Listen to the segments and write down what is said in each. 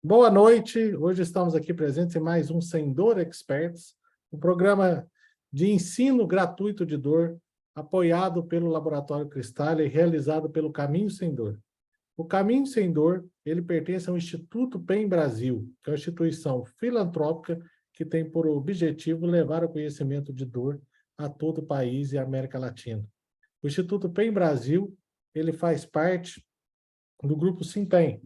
Boa noite, hoje estamos aqui presentes em mais um Sem Dor Experts, um programa de ensino gratuito de dor, apoiado pelo Laboratório Cristália e realizado pelo Caminho Sem Dor. O Caminho Sem Dor, ele pertence ao Instituto PEN Brasil, que é uma instituição filantrópica que tem por objetivo levar o conhecimento de dor a todo o país e a América Latina. O Instituto PEN Brasil, ele faz parte do grupo Simpem,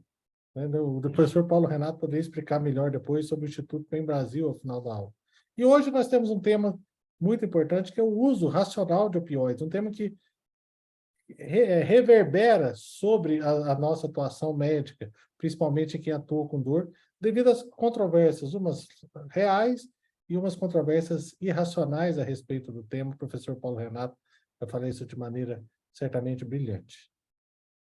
né? O professor Paulo Renato poderia explicar melhor depois sobre o Instituto PEN Brasil ao final da aula. E hoje nós temos um tema muito importante, que é o uso racional de opioides, um tema que reverbera sobre a nossa atuação médica, principalmente quem atua com dor, devido às controvérsias, umas reais e umas controvérsias irracionais a respeito do tema. O professor Paulo Renato vai falar isso de maneira certamente brilhante.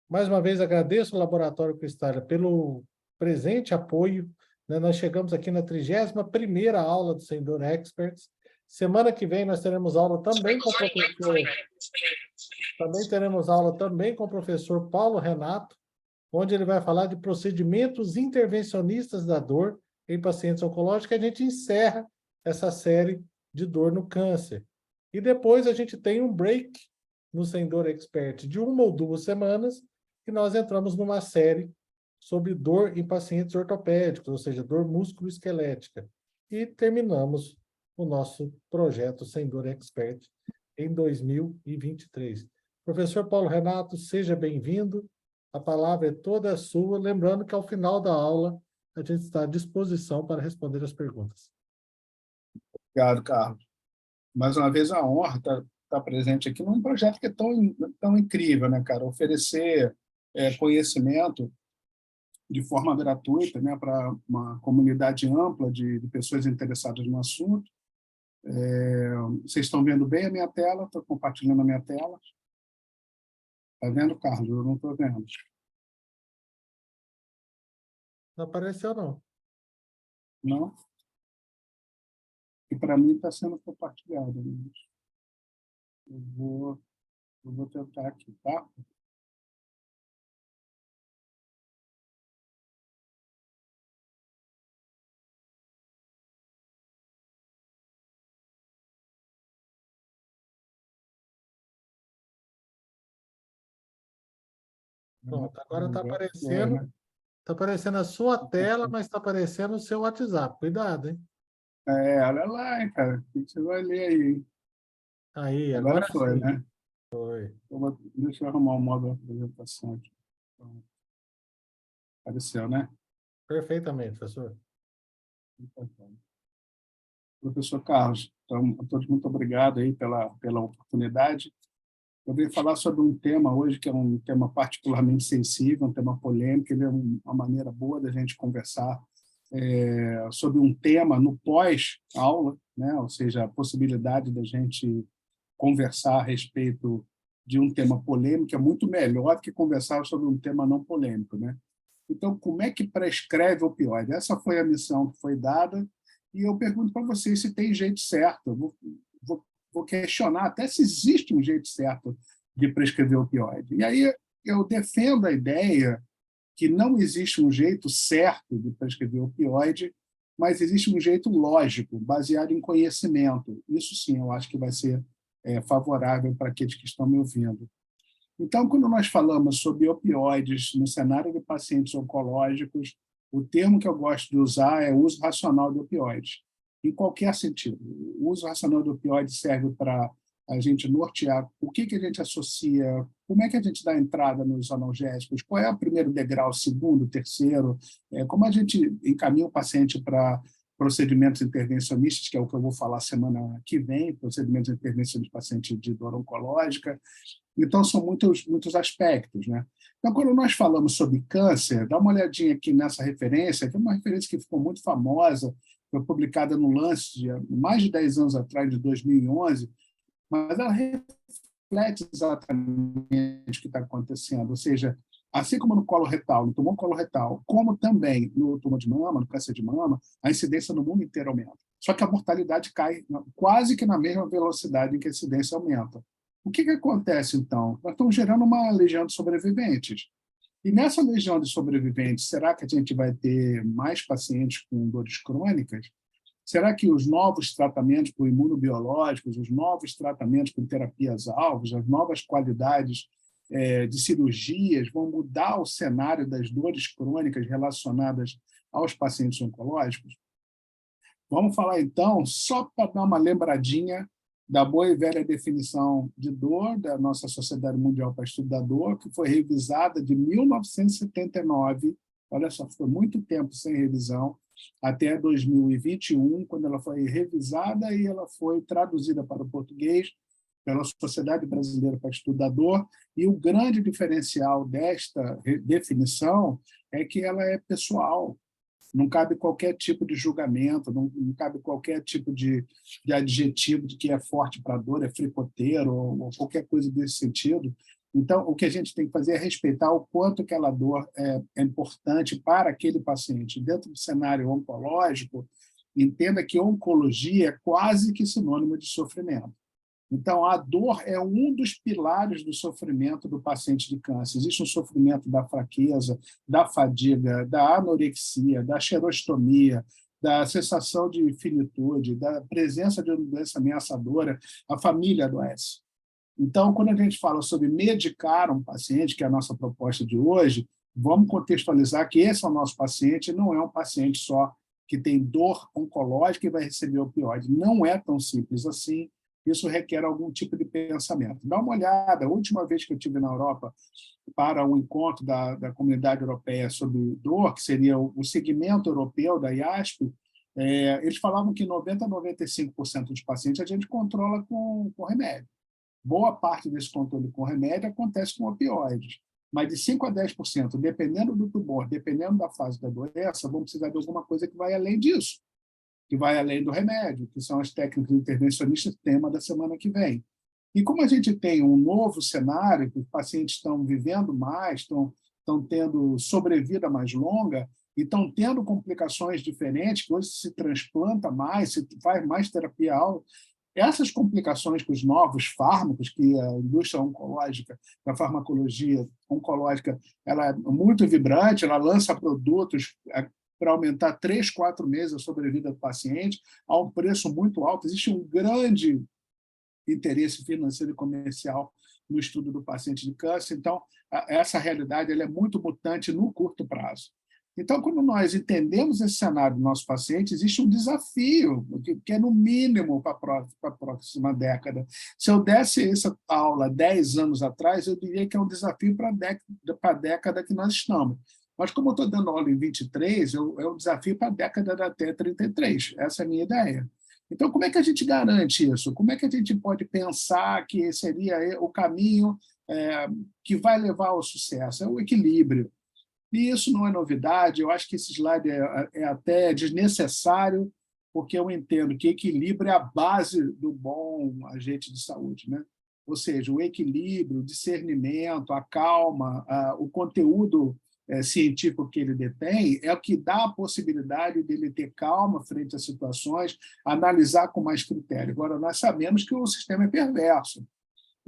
Mais uma vez, agradeço ao Laboratório Cristália pelo presente apoio, né? Nós chegamos aqui na 31ª aula do Sem Dor Experts. Semana que vem nós teremos aula também com o professor... Também teremos aula também com o professor Paulo Renato, onde ele vai falar de procedimentos intervencionistas da dor em pacientes oncológicos, e a gente encerra essa série de dor no câncer. E depois a gente tem um break no Sem Dor Expert de 1 ou 2 semanas, e nós entramos numa série sobre dor em pacientes ortopédicos, ou seja, dor músculo-esquelética. E terminamos o nosso projeto Sem Dor Expert em 2023. Professor Paulo Renato, seja bem-vindo. A palavra é toda sua. Lembrando que, ao final da aula, a gente está à disposição para responder as perguntas. Obrigado, Carlos. Mais uma vez, a honra estar presente aqui num projeto que é tão incrível, né, cara? Oferecer conhecimento de forma gratuita, né, para uma comunidade ampla de pessoas interessadas no assunto. Vocês estão vendo bem a minha tela? Estou compartilhando a minha tela. Está vendo, Carlos? Eu não estou vendo. Não apareceu, não. Não? E para mim está sendo compartilhado. Eu vou tentar aqui, tá? Pronto, agora está aparecendo a sua tela, mas está aparecendo o seu WhatsApp. Cuidado, hein? Olha lá, hein, cara. Você vai ler aí. Aí, Agora agora foi, sim. né? Foi. Deixa eu arrumar o modo de apresentação aqui. Apareceu, né? Perfeitamente, professor. Professor Carlos, então, a todos muito obrigado aí pela oportunidade. Eu venho falar sobre um tema hoje que é um tema particularmente sensível, um tema polêmico. Ele é uma maneira boa da gente conversar sobre um tema no pós-aula, né? Ou seja, a possibilidade da gente conversar a respeito de um tema polêmico é muito melhor do que conversar sobre um tema não polêmico, né? Então, como é que prescreve opioide? Essa foi a missão que foi dada, e eu pergunto para vocês se tem jeito certo. Eu vou questionar até se existe um jeito certo de prescrever opioide. E aí eu defendo a ideia que não existe um jeito certo de prescrever opioide, mas existe um jeito lógico, baseado em conhecimento. Isso sim, eu acho que vai ser favorável para aqueles que estão me ouvindo. Então, quando nós falamos sobre opioides no cenário de pacientes oncológicos, o termo que eu gosto de usar é uso racional de opioides, em qualquer sentido. O uso racional de opioides serve para a gente nortear o que a gente associa, como é que a gente dá entrada nos analgésicos, qual é o primeiro degrau, segundo, terceiro, como a gente encaminha o paciente para procedimentos intervencionistas, que é o que eu vou falar semana que vem, procedimentos intervencionistas de paciente de dor oncológica. Então, são muitos aspectos, né? Então, quando nós falamos sobre câncer, dá uma olhadinha aqui nessa referência, que é uma referência que ficou muito famosa, foi publicada no Lancet há mais de 10 anos atrás, de 2011, mas ela reflete exatamente o que está acontecendo. Ou seja, assim como no colo retal, no tumor coloretal, como também no tumor de mama, no câncer de mama, a incidência no mundo inteiro aumenta. Só que a mortalidade cai quase que na mesma velocidade em que a incidência aumenta. O que acontece, então? Nós estamos gerando uma legião de sobreviventes. E nessa legião de sobreviventes, será que a gente vai ter mais pacientes com dores crônicas? Será que os novos tratamentos com imunobiológicos, os novos tratamentos com terapias-alvos, as novas qualidades de cirurgias vão mudar o cenário das dores crônicas relacionadas aos pacientes oncológicos? Vamos falar, então, só para dar uma lembradinha da boa e velha definição de dor da nossa Sociedade Mundial para Estudo da Dor, que foi revisada de 1979, olha só, foi muito tempo sem revisão, até 2021, quando ela foi revisada e ela foi traduzida para o português pela Sociedade Brasileira para Estudo da Dor, e o grande diferencial desta definição é que ela é pessoal. Não cabe qualquer tipo de julgamento, não cabe qualquer tipo de adjetivo de que é forte para a dor, é fricoteiro, ou qualquer coisa desse sentido. Então, o que a gente tem que fazer é respeitar o quanto aquela dor é importante para aquele paciente. Dentro do cenário oncológico, entenda que oncologia é quase que sinônimo de sofrimento. Então, a dor é um dos pilares do sofrimento do paciente de câncer. Existe um sofrimento da fraqueza, da fadiga, da anorexia, da xerostomia, da sensação de finitude, da presença de uma doença ameaçadora. A família adoece. Então, quando a gente fala sobre medicar um paciente, que é a nossa proposta de hoje, vamos contextualizar que esse é o nosso paciente, não é um paciente só que tem dor oncológica e vai receber opioide. Não é tão simples assim. Isso requer algum tipo de pensamento. Dá uma olhada, a última vez que eu estive na Europa para um encontro da Comunidade Europeia sobre dor, que seria o segmento europeu da IASP, eles falavam que 90% a 95% dos pacientes a gente controla com remédio. Boa parte desse controle com remédio acontece com opioides, mas de 5% a 10%, dependendo do tumor, dependendo da fase da doença, vamos precisar de alguma coisa que vai além disso, que vai além do remédio, que são as técnicas intervencionistas, tema da semana que vem. E como a gente tem um novo cenário, que os pacientes estão vivendo mais, estão tendo sobrevida mais longa, e estão tendo complicações diferentes, que hoje se transplanta mais, se faz mais terapia-alvo, essas complicações com os novos fármacos, que a indústria oncológica, a farmacologia oncológica, ela é muito vibrante, ela lança produtos para aumentar 3, 4 meses a sobrevida do paciente, a um preço muito alto. Existe um grande interesse financeiro e comercial no estudo do paciente de câncer. Então, essa realidade ela é muito mutante no curto prazo. Então, quando nós entendemos esse cenário do nosso paciente, existe um desafio, que é no mínimo para a próxima década. Se eu desse essa aula 10 anos atrás, eu diria que é um desafio para a década que nós estamos. Mas, como eu estou dando aula em 23, é um desafio para a década de até 33. Essa é a minha ideia. Então, como é que a gente garante isso? Como é que a gente pode pensar que seria o caminho que vai levar ao sucesso? É o equilíbrio. E isso não é novidade, eu acho que esse slide é até desnecessário, porque eu entendo que equilíbrio é a base do bom agente de saúde, né? Ou seja, o equilíbrio, o discernimento, a calma, o conteúdo científico que ele detém é o que dá a possibilidade dele ter calma frente às situações, analisar com mais critério. Agora, nós sabemos que o sistema é perverso.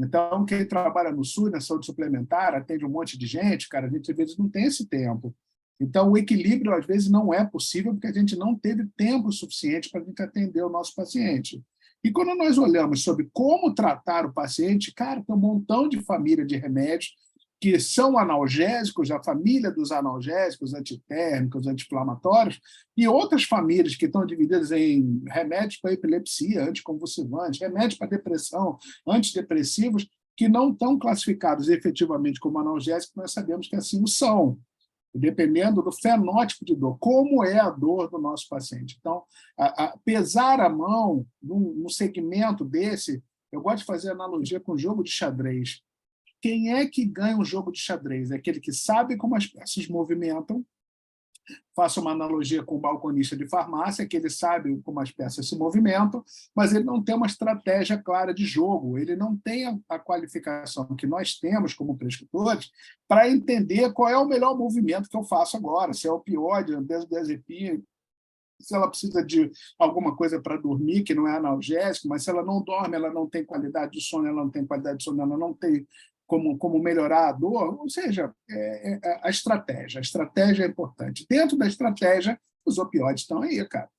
Então, quem trabalha no SUS, na saúde suplementar, atende um monte de gente, cara, a gente às vezes não tem esse tempo. Então, o equilíbrio, às vezes, não é possível porque a gente não teve tempo suficiente para a gente atender o nosso paciente. E quando nós olhamos sobre como tratar o paciente, cara, tem um montão de família de remédios que são analgésicos, a família dos analgésicos, antitérmicos, anti-inflamatórios, e outras famílias que estão divididas em remédios para epilepsia, anticonvulsivantes, remédios para depressão, antidepressivos, que não estão classificados efetivamente como analgésicos, nós sabemos que assim o são, dependendo do fenótipo de dor, como é a dor do nosso paciente. Então, pesar a mão num segmento desse, eu gosto de fazer analogia com o jogo de xadrez. Quem é que ganha um jogo de xadrez? É aquele que sabe como as peças movimentam. Faço uma analogia com o balconista de farmácia, que ele sabe como as peças se movimentam, mas ele não tem uma estratégia clara de jogo, ele não tem a qualificação que nós temos como prescritores para entender qual é o melhor movimento que eu faço agora, se é opioide, benzodiazepina, se ela precisa de alguma coisa para dormir, que não é analgésico, mas se ela não dorme, ela não tem qualidade de sono, ela não tem qualidade de sono, ela não tem como melhorar a dor, ou seja, a estratégia. A estratégia é importante. Dentro da estratégia, os opioides estão aí, cara.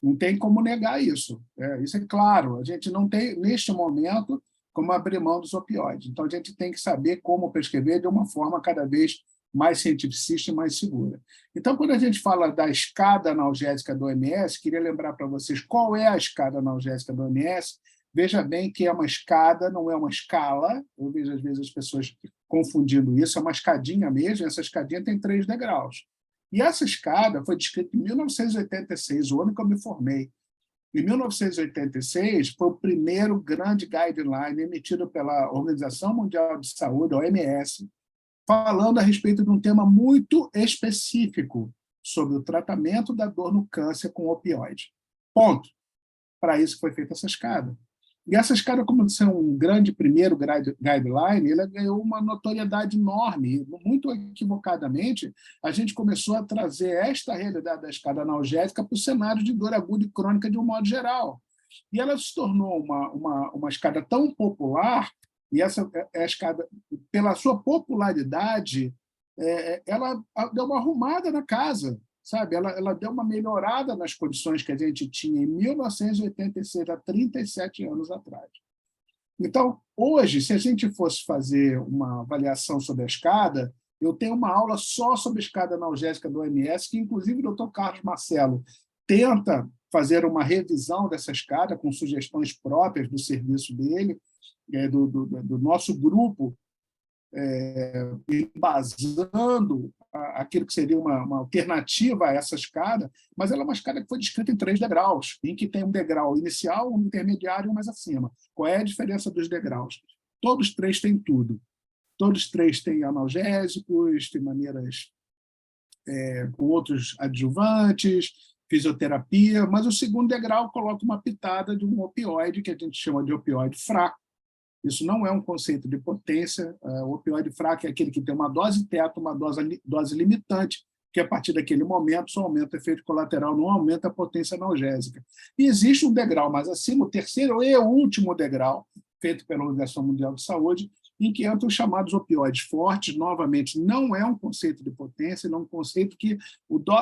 Não tem como negar isso. Isso é claro. A gente não tem, neste momento, como abrir mão dos opioides. Então, a gente tem que saber como prescrever de uma forma cada vez mais cientificista e mais segura. Então, quando a gente fala da escada analgésica do OMS, queria lembrar para vocês qual é a escada analgésica do OMS. Veja bem que é uma escada, não é uma escala. Eu vejo, às vezes, as pessoas confundindo isso. É uma escadinha mesmo. Essa escadinha tem 3 degraus. E essa escada foi descrita em 1986, o ano que eu me formei. Em 1986, foi o primeiro grande guideline emitido pela Organização Mundial de Saúde, a OMS, falando a respeito de um tema muito específico sobre o tratamento da dor no câncer com opioide. Ponto. Para isso foi feita essa escada. E essa escada, como ser um grande primeiro guideline, ela ganhou uma notoriedade enorme. Muito equivocadamente, a gente começou a trazer esta realidade da escada analgésica para o cenário de dor aguda e crônica de um modo geral. E ela se tornou uma escada tão popular, e essa escada, pela sua popularidade, ela deu uma arrumada na casa. Sabe? Ela deu uma melhorada nas condições que a gente tinha em 1986, há 37 anos atrás. Então, hoje, se a gente fosse fazer uma avaliação sobre a escada, eu tenho uma aula só sobre a escada analgésica do OMS, que, inclusive, o doutor Carlos Marcelo tenta fazer uma revisão dessa escada com sugestões próprias do serviço dele, do nosso grupo, embasando aquilo que seria uma alternativa a essa escada, mas ela é uma escada que foi descrita em 3 degraus, em que tem um degrau inicial, um intermediário e um mais acima. Qual é a diferença dos degraus? Todos 3 têm tudo. Todos 3 têm analgésicos, têm maneiras com outros adjuvantes, fisioterapia, mas o segundo degrau coloca uma pitada de um opioide, que a gente chama de opioide fraco. Isso não é um conceito de potência. O opioide fraco é aquele que tem uma dose teto, uma dose limitante, que a partir daquele momento só aumenta o efeito colateral, não aumenta a potência analgésica. E existe um degrau mais acima, o terceiro e o último degrau, feito pela Organização Mundial de Saúde, em que entram os chamados opioides fortes. Novamente, não é um conceito de potência, não é um conceito que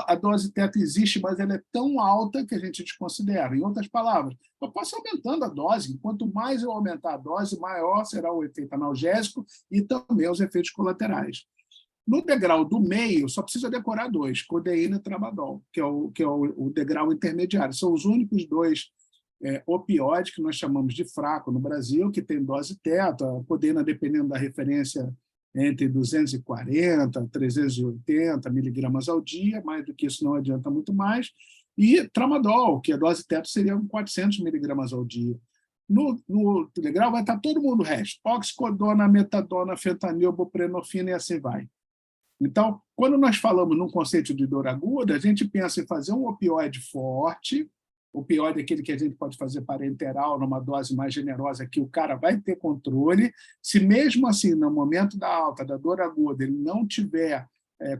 a dose teto existe, mas ela é tão alta que a gente desconsidera. Em outras palavras, eu posso ir aumentando a dose. Quanto mais eu aumentar a dose, maior será o efeito analgésico e também os efeitos colaterais. No degrau do meio, só precisa decorar 2, codeína e tramadol, que é o degrau intermediário. São os únicos 2 opioides que nós chamamos de fraco no Brasil, que tem dose teto, a codeína, dependendo da referência, entre 240 a 380 miligramas ao dia, mais do que isso não adianta muito mais, e tramadol, que a dose teto seria 400 miligramas ao dia. No degrau vai estar todo mundo o resto: oxicodona, metadona, fentanil, buprenorfina e assim vai. Então, quando nós falamos num conceito de dor aguda, a gente pensa em fazer um opioide forte. O opioide é aquele que a gente pode fazer parenteral numa dose mais generosa, que o cara vai ter controle. Se mesmo assim, no momento da alta, da dor aguda, ele não tiver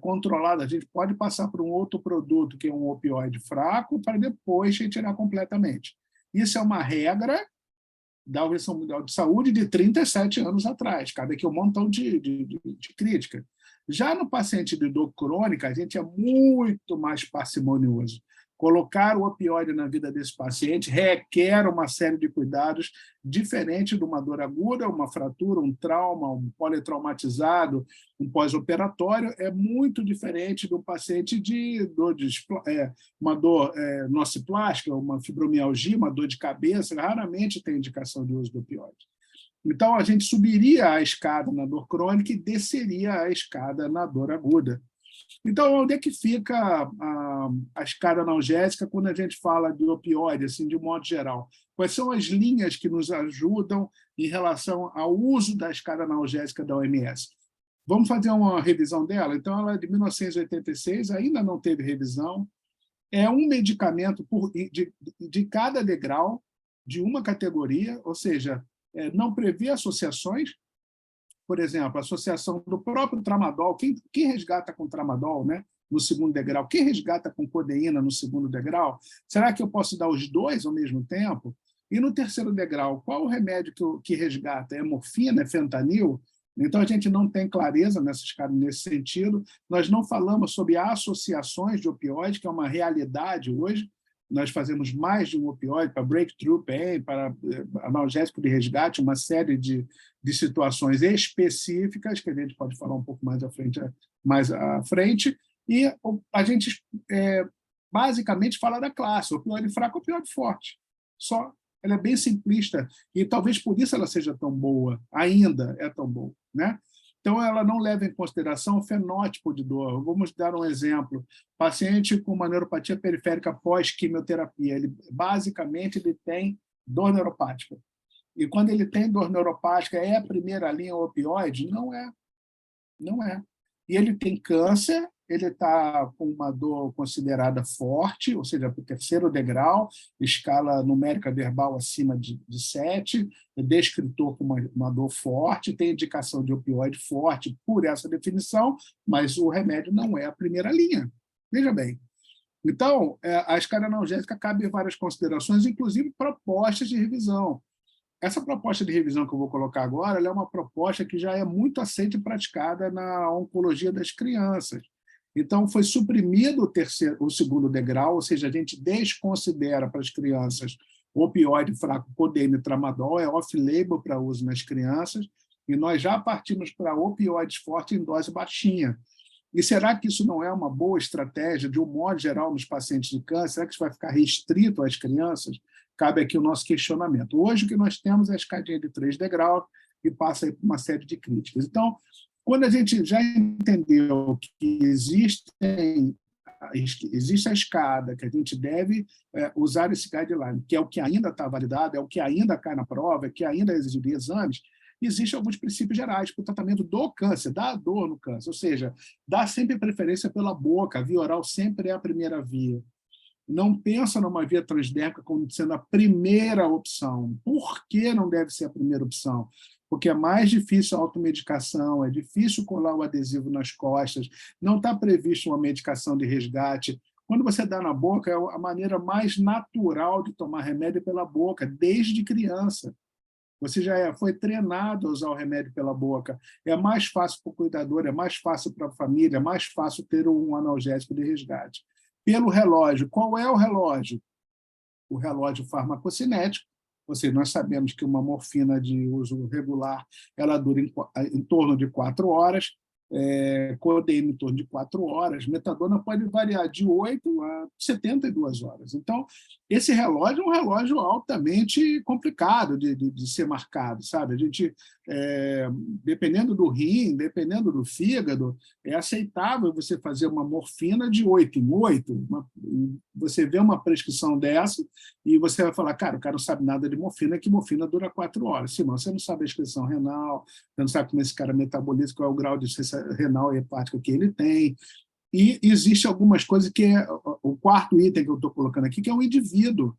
controlado, a gente pode passar por um outro produto, que é um opioide fraco, para depois retirar completamente. Isso é uma regra da Organização Mundial de Saúde de 37 anos atrás. Cabe aqui um montão de crítica. Já no paciente de dor crônica, a gente é muito mais parcimonioso. Colocar o opioide na vida desse paciente requer uma série de cuidados, diferente de uma dor aguda, uma fratura, um trauma, um politraumatizado, um pós-operatório. É muito diferente do paciente de dor uma dor nociplástica, uma fibromialgia, uma dor de cabeça. Raramente tem indicação de uso do opioide. Então, a gente subiria a escada na dor crônica e desceria a escada na dor aguda. Então, onde é que fica a escada analgésica quando a gente fala de opioide, assim, de modo geral? Quais são as linhas que nos ajudam em relação ao uso da escada analgésica da OMS? Vamos fazer uma revisão dela? Então, ela é de 1986, ainda não teve revisão. É um medicamento de cada degrau, de uma categoria, ou seja, não prevê associações. Por exemplo, a associação do próprio tramadol. Quem resgata com tramadol, né, no segundo degrau? Quem resgata com codeína no segundo degrau? Será que eu posso dar os 2 ao mesmo tempo? E no terceiro degrau, qual o remédio que resgata? É morfina? É fentanil? Então, a gente não tem clareza nesse sentido. Nós não falamos sobre associações de opioides, que é uma realidade hoje. Nós fazemos mais de um opioide para breakthrough pain, para analgésico de resgate, uma série de situações específicas, que a gente pode falar um pouco mais à frente. E a gente, basicamente, fala da classe, opioide fraco, opioide forte. Só. Ela é bem simplista e talvez por isso ela seja tão boa, ainda é tão boa, né? Então, ela não leva em consideração o fenótipo de dor. Vamos dar um exemplo. Paciente com uma neuropatia periférica pós-quimioterapia, basicamente ele tem dor neuropática. E quando ele tem dor neuropática, é a primeira linha opioide? Não é. Não é. E ele tem câncer, ele está com uma dor considerada forte, ou seja, para o 3º degrau, escala numérica verbal acima de 7, é descritor com uma dor forte, tem indicação de opioide forte por essa definição, mas o remédio não é a primeira linha. Veja bem. Então, a escala analgésica cabe em várias considerações, inclusive propostas de revisão. Essa proposta de revisão que eu vou colocar agora, ela é uma proposta que já é muito aceita e praticada na oncologia das crianças. Então, foi suprimido o 2º degrau, ou seja, a gente desconsidera para as crianças o opioide fraco, codeína e tramadol, é off-label para uso nas crianças, e nós já partimos para opioides fortes em dose baixinha. E será que isso não é uma boa estratégia, de um modo geral, nos pacientes de câncer? Será que isso vai ficar restrito às crianças? Cabe aqui o nosso questionamento. Hoje, o que nós temos é a escadinha de 3 degraus e passa aí por uma série de críticas. Então, quando a gente já entendeu que existe a escada, que a gente deve usar esse guideline, que é o que ainda está validado, é o que ainda cai na prova, é o que ainda exigiria exames, existem alguns princípios gerais para o tratamento do câncer, da dor no câncer, ou seja, dá sempre preferência pela boca, a via oral sempre é a primeira via. Não pensa numa via transdérmica como sendo a primeira opção. Por que não deve ser a primeira opção? Porque é mais difícil a automedicação, é difícil colar o adesivo nas costas, não está previsto uma medicação de resgate. Quando você dá na boca, é a maneira mais natural de tomar remédio pela boca, desde criança. Você já foi treinado a usar o remédio pela boca. É mais fácil para o cuidador, é mais fácil para a família, é mais fácil ter um analgésico de resgate. Pelo relógio. Qual é o relógio? O relógio farmacocinético, ou seja, nós sabemos que uma morfina de uso regular ela dura em torno de 4 horas, codeína em torno de 4 horas, metadona pode variar de 8 a 72 horas. Então, esse relógio é um relógio altamente complicado de ser marcado, sabe? A gente, dependendo do rim, dependendo do fígado, é aceitável você fazer uma morfina de 8 em 8. Você vê uma prescrição dessa e você vai falar, cara, o cara não sabe nada de morfina, que morfina dura 4 horas. Sim, mas você não sabe a excreção renal, você não sabe como esse cara metaboliza, qual é o grau de insuficiência renal e hepática que ele tem. E existe algumas coisas que é o 4º item que eu estou colocando aqui, que é o indivíduo.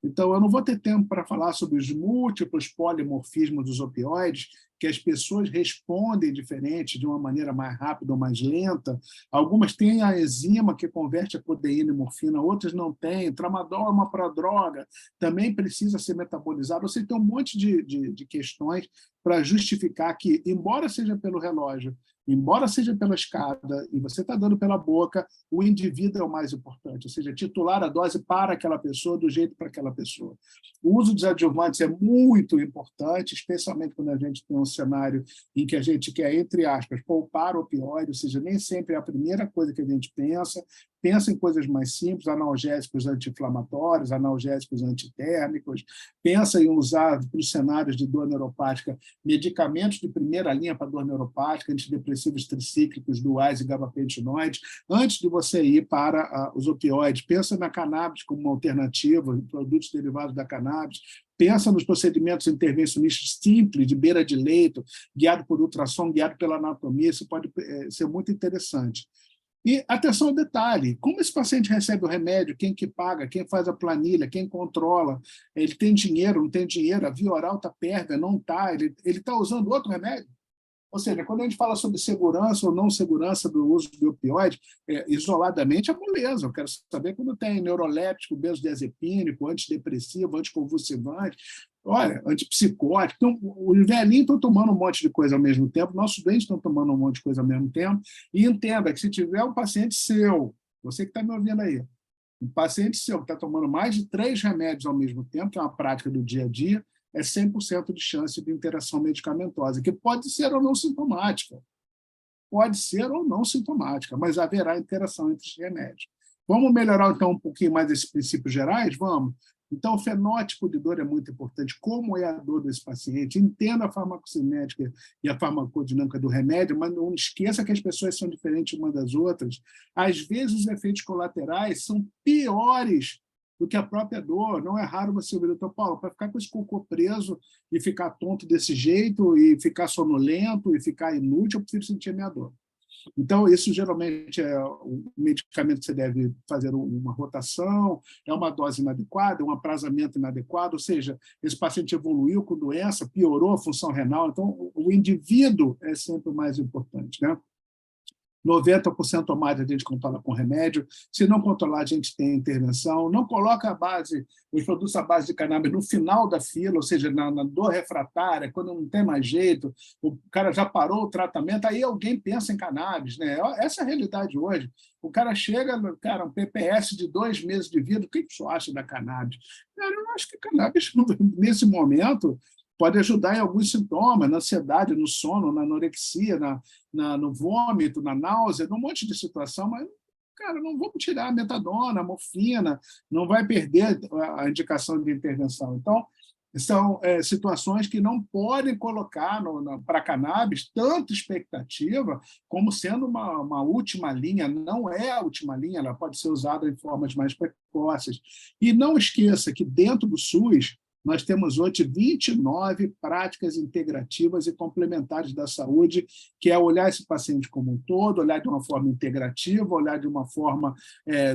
Então, eu não vou ter tempo para falar sobre os múltiplos polimorfismos dos opioides, que as pessoas respondem diferente, de uma maneira mais rápida ou mais lenta. Algumas têm a enzima que converte a codeína em morfina, outras não têm. Tramadol é uma prodroga, também precisa ser metabolizado. Você tem um monte de questões para justificar que, embora seja pelo relógio, embora seja pela escada, e você está dando pela boca, o indivíduo é o mais importante, ou seja, titular a dose para aquela pessoa, do jeito para aquela pessoa. O uso dos adjuvantes é muito importante, especialmente quando a gente tem um cenário em que a gente quer, entre aspas, poupar opioide, ou seja, nem sempre é a primeira coisa que a gente pensa em coisas mais simples, analgésicos anti-inflamatórios, analgésicos antitérmicos, pensa em usar para os cenários de dor neuropática medicamentos de primeira linha para dor neuropática, antidepressivos tricíclicos, duais e gabapentinoides, antes de você ir para os opioides. Pensa na cannabis como uma alternativa, produtos derivados da cannabis, pensa nos procedimentos intervencionistas simples, de beira de leito, guiado por ultrassom, guiado pela anatomia, isso pode ser muito interessante. E atenção ao detalhe, como esse paciente recebe o remédio, quem que paga, quem faz a planilha, quem controla, ele tem dinheiro, não tem dinheiro, a via oral está pérvia, não está, ele está usando outro remédio? Ou seja, quando a gente fala sobre segurança ou não segurança do uso de opioide, isoladamente é moleza. Eu quero saber quando tem neuroléptico, benzodiazepínico, antidepressivo, anticonvulsivante. Olha, antipsicótico. Então, os velhinhos estão tomando um monte de coisa ao mesmo tempo, nossos doentes estão tomando um monte de coisa ao mesmo tempo, e entenda que se tiver um paciente seu, você que está me ouvindo aí, um paciente seu que está tomando mais de 3 remédios ao mesmo tempo, que é uma prática do dia a dia, é 100% de chance de interação medicamentosa, que pode ser ou não sintomática. Pode ser ou não sintomática, mas haverá interação entre os remédios. Vamos melhorar, então, um pouquinho mais esses princípios gerais? Vamos. Então, o fenótipo de dor é muito importante. Como é a dor desse paciente? Entenda a farmacocinética e a farmacodinâmica do remédio, mas não esqueça que as pessoas são diferentes umas das outras. Às vezes, os efeitos colaterais são piores do que a própria dor. Não é raro você ouvir, doutor Paulo, para ficar com esse cocô preso e ficar tonto desse jeito, e ficar sonolento, e ficar inútil, eu prefiro sentir a minha dor. Então, isso geralmente é um medicamento que você deve fazer uma rotação, é uma dose inadequada, um aprazamento inadequado, ou seja, esse paciente evoluiu com doença, piorou a função renal, então o indivíduo é sempre o mais importante, né? 90% ou mais a gente controla com remédio. Se não controlar, a gente tem intervenção. Não coloca os produtos à base de cannabis no final da fila, ou seja, na dor refratária, quando não tem mais jeito, o cara já parou o tratamento, aí alguém pensa em cannabis, né? Essa é a realidade hoje. O cara chega, cara, um PPS de 2 meses de vida, o que você acha da cannabis? Cara, eu acho que cannabis, nesse momento, pode ajudar em alguns sintomas, na ansiedade, no sono, na anorexia, no vômito, na náusea, num monte de situação, mas, cara, não vamos tirar a metadona, a morfina, não vai perder a indicação de intervenção. Então, são situações que não podem colocar para a cannabis tanta expectativa como sendo uma última linha. Não é a última linha, ela pode ser usada em formas mais precoces. E não esqueça que dentro do SUS, nós temos hoje 29 práticas integrativas e complementares da saúde, que é olhar esse paciente como um todo, olhar de uma forma integrativa, olhar de uma forma,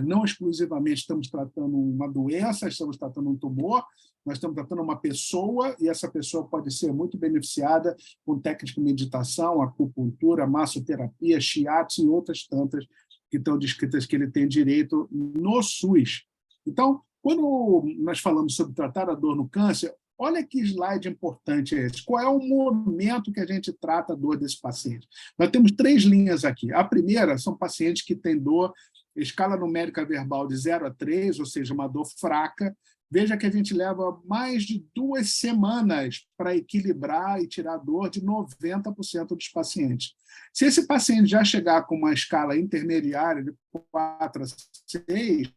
não exclusivamente estamos tratando uma doença, estamos tratando um tumor, nós estamos tratando uma pessoa, e essa pessoa pode ser muito beneficiada com técnicas de meditação, acupuntura, massoterapia, shiatsu e outras tantas que estão descritas que ele tem direito no SUS. Então, quando nós falamos sobre tratar a dor no câncer, olha que slide importante é esse. Qual é o momento que a gente trata a dor desse paciente? Nós temos 3 linhas aqui. A primeira são pacientes que têm dor, escala numérica verbal de 0 a 3, ou seja, uma dor fraca. Veja que a gente leva mais de 2 semanas para equilibrar e tirar a dor de 90% dos pacientes. Se esse paciente já chegar com uma escala intermediária de 4 a 6,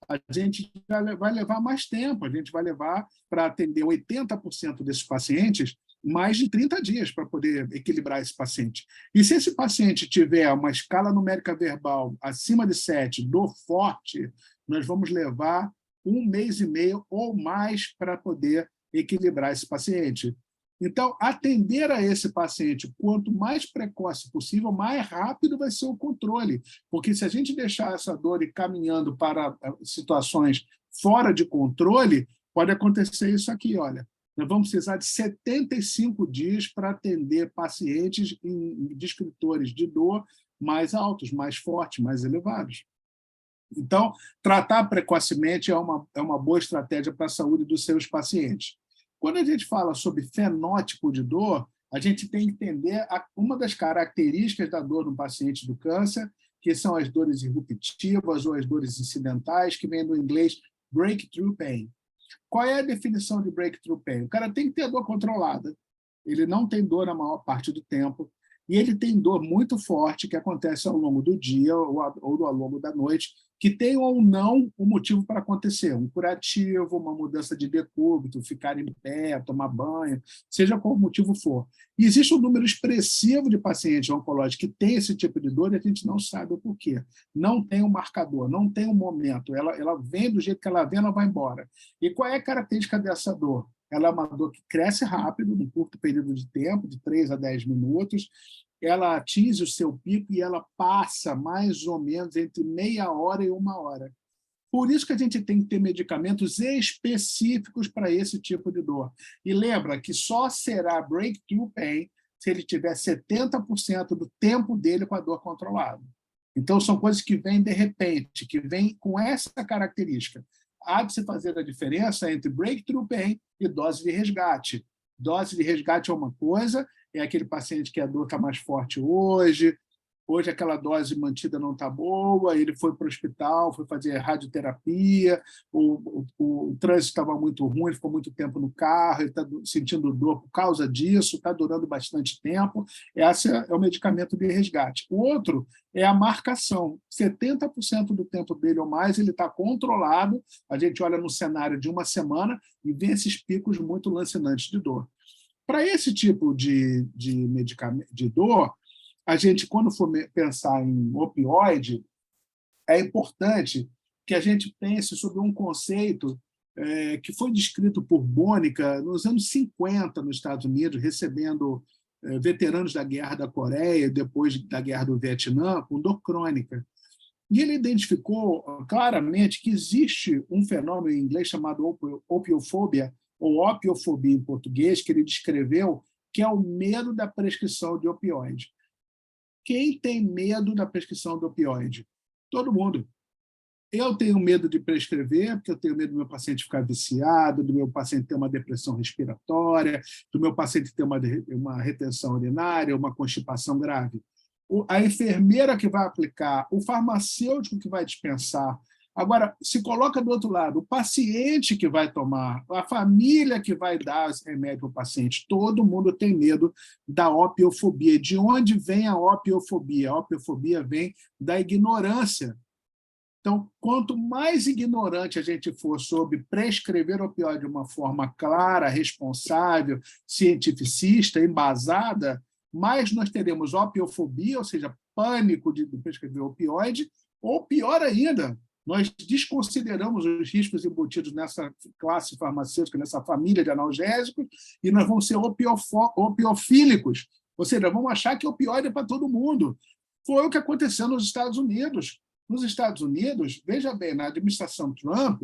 a gente vai levar mais tempo, a gente vai levar para atender 80% desses pacientes mais de 30 dias para poder equilibrar esse paciente. E se esse paciente tiver uma escala numérica verbal acima de 7, dor forte, nós vamos levar 1 mês e meio ou mais para poder equilibrar esse paciente. Então, atender a esse paciente quanto mais precoce possível, mais rápido vai ser o controle. Porque se a gente deixar essa dor ir caminhando para situações fora de controle, pode acontecer isso aqui, olha. Nós vamos precisar de 75 dias para atender pacientes em descritores de dor mais altos, mais fortes, mais elevados. Então, tratar precocemente é uma boa estratégia para a saúde dos seus pacientes. Quando a gente fala sobre fenótipo de dor, a gente tem que entender uma das características da dor no paciente do câncer, que são as dores irruptivas ou as dores incidentais, que vem do inglês breakthrough pain. Qual é a definição de breakthrough pain? O cara tem que ter dor controlada, ele não tem dor na maior parte do tempo, e ele tem dor muito forte que acontece ao longo do dia ou ao longo da noite, que tem ou não um motivo para acontecer, um curativo, uma mudança de decúbito, ficar em pé, tomar banho, seja qual o motivo for. E existe um número expressivo de pacientes oncológicos que têm esse tipo de dor e a gente não sabe o porquê. Não tem um marcador, não tem um momento. Ela vem do jeito que ela vem, ela vai embora. E qual é a característica dessa dor? Ela é uma dor que cresce rápido, num curto período de tempo, de 3 a 10 minutos, ela atinge o seu pico e ela passa mais ou menos entre meia hora e 1 hora. Por isso que a gente tem que ter medicamentos específicos para esse tipo de dor. E lembra que só será breakthrough pain se ele tiver 70% do tempo dele com a dor controlada. Então, são coisas que vêm de repente, que vêm com essa característica. há de se fazer a diferença entre breakthrough pain e dose de resgate. Dose de resgate é uma coisa, é aquele paciente que a dor está mais forte hoje aquela dose mantida não está boa, ele foi para o hospital, foi fazer radioterapia, o trânsito estava muito ruim, ficou muito tempo no carro, ele está sentindo dor por causa disso, está durando bastante tempo. Esse é o medicamento de resgate. O outro é a marcação. 70% do tempo dele ou mais ele está controlado, a gente olha no cenário de uma semana e vê esses picos muito lancinantes de dor. Para esse tipo de medicamento, de dor, a gente, quando for pensar em opioide, é importante que a gente pense sobre um conceito que foi descrito por Bonica nos anos 50 nos Estados Unidos, recebendo veteranos da Guerra da Coreia, depois da Guerra do Vietnã, com dor crônica. E ele identificou claramente que existe um fenômeno em inglês chamado opiofobia, ou opiofobia em português, que ele descreveu, que é o medo da prescrição de opioide. Quem tem medo da prescrição do opioide? Todo mundo. Eu tenho medo de prescrever, porque eu tenho medo do meu paciente ficar viciado, do meu paciente ter uma depressão respiratória, do meu paciente ter uma retenção urinária, uma constipação grave. A enfermeira que vai aplicar, o farmacêutico que vai dispensar. Agora, se coloca do outro lado, o paciente que vai tomar, a família que vai dar esse remédio para o paciente, todo mundo tem medo da opiofobia. De onde vem a opiofobia? A opiofobia vem da ignorância. Então, quanto mais ignorante a gente for sobre prescrever opioide de uma forma clara, responsável, cientificista, embasada, mais nós teremos opiofobia, ou seja, pânico de prescrever opioide, ou pior ainda, nós desconsideramos os riscos embutidos nessa classe farmacêutica, nessa família de analgésicos, e nós vamos ser opiofílicos, ou seja, vamos achar que opioide é para todo mundo. Foi o que aconteceu nos Estados Unidos. Nos Estados Unidos, veja bem, na administração Trump,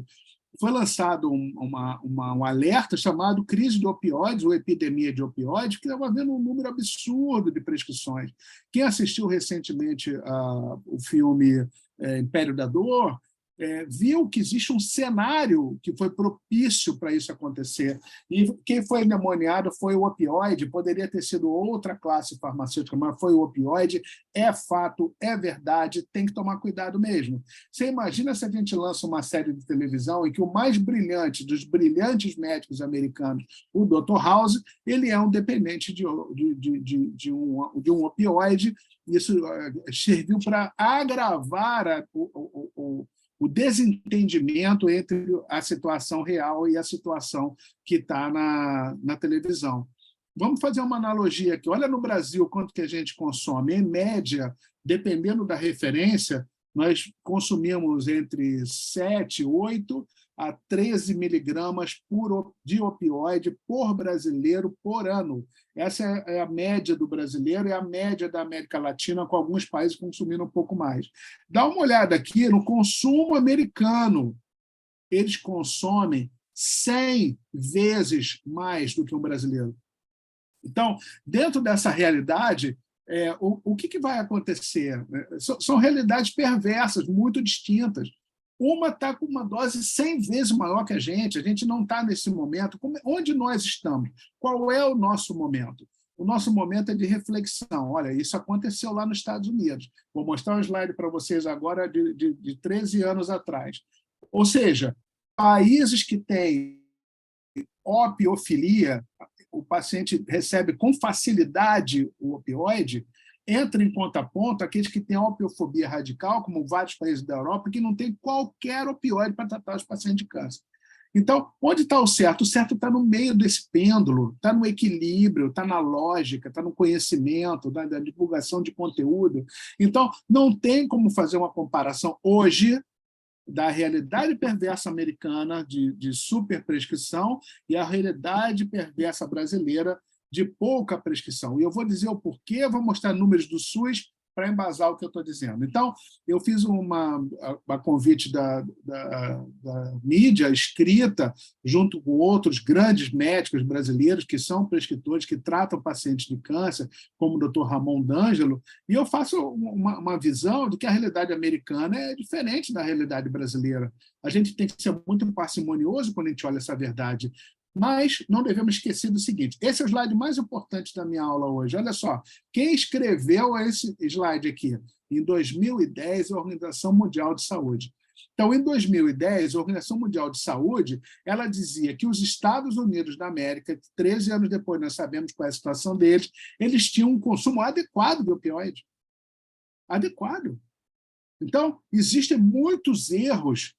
foi lançado um alerta chamado crise de opioides, ou epidemia de opioides, que estava havendo um número absurdo de prescrições. Quem assistiu recentemente o filme Império da Dor, viu que existe um cenário que foi propício para isso acontecer. E quem foi endemoniado foi o opioide, poderia ter sido outra classe farmacêutica, mas foi o opioide. É fato, é verdade, tem que tomar cuidado mesmo. Você imagina se a gente lança uma série de televisão em que o mais brilhante dos brilhantes médicos americanos, o Dr. House, ele é um dependente de um opioide. Isso serviu para agravar o desentendimento entre a situação real e a situação que está na televisão. Vamos fazer uma analogia aqui. Olha no Brasil quanto que a gente consome. Em média, dependendo da referência, nós consumimos entre 7, 8 a 13 miligramas de opioide por brasileiro por ano. Essa é a média do brasileiro e a média da América Latina, com alguns países consumindo um pouco mais. Dá uma olhada aqui no consumo americano. Eles consomem 100 vezes mais do que um brasileiro. Então, dentro dessa realidade, o que vai acontecer? São realidades perversas, muito distintas. Uma está com uma dose 100 vezes maior que a gente não está nesse momento. Onde nós estamos? Qual é o nosso momento? O nosso momento é de reflexão. Olha, isso aconteceu lá nos Estados Unidos. Vou mostrar um slide para vocês agora de 13 anos atrás. Ou seja, países que têm opiofilia, o paciente recebe com facilidade o opioide, entra em ponto aqueles que têm opiofobia radical, como vários países da Europa, que não tem qualquer opioide para tratar os pacientes de câncer. Então, onde está o certo? O certo está no meio desse pêndulo, está no equilíbrio, está na lógica, está no conhecimento, da divulgação de conteúdo. Então, não tem como fazer uma comparação hoje da realidade perversa americana de superprescrição e a realidade perversa brasileira de pouca prescrição. E eu vou dizer o porquê, vou mostrar números do SUS para embasar o que eu estou dizendo. Então, eu fiz a convite da mídia escrita, junto com outros grandes médicos brasileiros que são prescritores, que tratam pacientes de câncer, como o Dr. Ramon D'Angelo, e eu faço uma visão de que a realidade americana é diferente da realidade brasileira. A gente tem que ser muito parcimonioso quando a gente olha essa verdade. Mas não devemos esquecer do seguinte, esse é o slide mais importante da minha aula hoje. Olha só, quem escreveu esse slide aqui? Em 2010, a Organização Mundial de Saúde. Então, em 2010, a Organização Mundial de Saúde, ela dizia que os Estados Unidos da América, 13 anos depois, nós sabemos qual é a situação deles, eles tinham um consumo adequado de opioide. Adequado. Então, existem muitos erros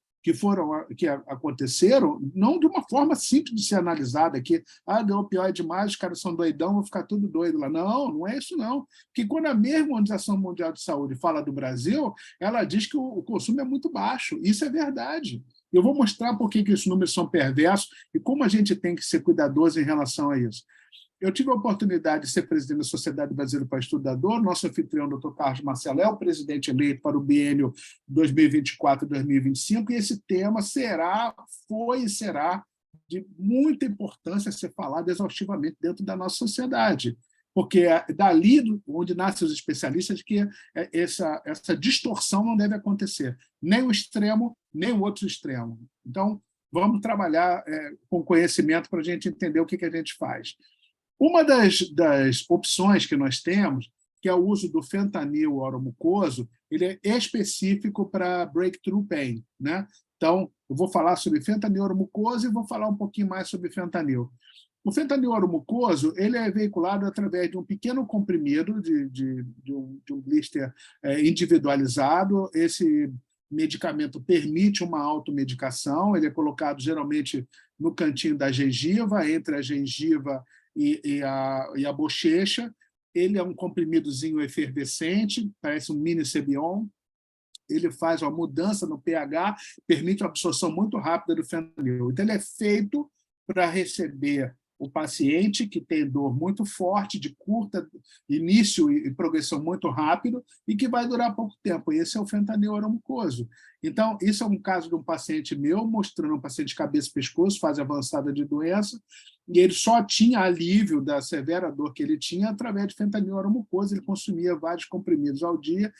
que aconteceram, não de uma forma simples de ser analisada aqui. Deu opioide demais, os caras são doidão, vão ficar tudo doido lá. Não, não é isso, não. Porque quando a mesma Organização Mundial de Saúde fala do Brasil, ela diz que o consumo é muito baixo. Isso é verdade. Eu vou mostrar por que esses números são perversos e como a gente tem que ser cuidadoso em relação a isso. Eu tive a oportunidade de ser presidente da Sociedade Brasileira para Estudador, nosso anfitrião, Dr. Carlos Marcelo, é o presidente eleito para o biênio 2024-2025, e esse tema foi e será de muita importância ser falado exaustivamente dentro da nossa sociedade, porque é dali onde nascem os especialistas que essa distorção não deve acontecer, nem o extremo, nem o outro extremo. Então, vamos trabalhar com conhecimento para a gente entender o que a gente faz. Uma das opções que nós temos, que é o uso do fentanil oromucoso, ele é específico para breakthrough pain, né? Então, eu vou falar sobre fentanil oromucoso e vou falar um pouquinho mais sobre fentanil. O fentanil oromucoso ele é veiculado através de um pequeno comprimido de um blister individualizado. Esse medicamento permite uma automedicação, ele é colocado geralmente no cantinho da gengiva, entre a gengiva e a bochecha. Ele é um comprimidozinho efervescente, parece um mini Cebion. Ele faz uma mudança no pH, permite uma absorção muito rápida do fentanil. Então, ele é feito para receber o paciente que tem dor muito forte, de curta início e progressão muito rápido, e que vai durar pouco tempo. Esse é o fentanil oromucoso. Então, isso é um caso de um paciente meu, mostrando um paciente de cabeça e pescoço, fase avançada de doença, e ele só tinha alívio da severa dor que ele tinha através de fentanil oromucoso. Ele consumia vários comprimidos ao dia,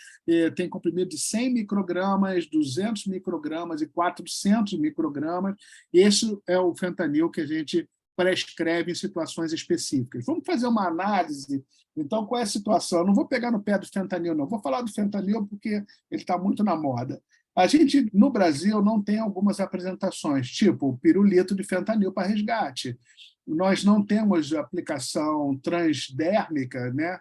tem comprimido de 100 microgramas, 200 microgramas e 400 microgramas. Esse é o fentanil que a gente prescreve em situações específicas. Vamos fazer uma análise. Então, qual é a situação? Eu não vou pegar no pé do fentanil, não. Vou falar do fentanil porque ele está muito na moda. A gente, no Brasil, não tem algumas apresentações, tipo o pirulito de fentanil para resgate. Nós não temos aplicação transdérmica, né,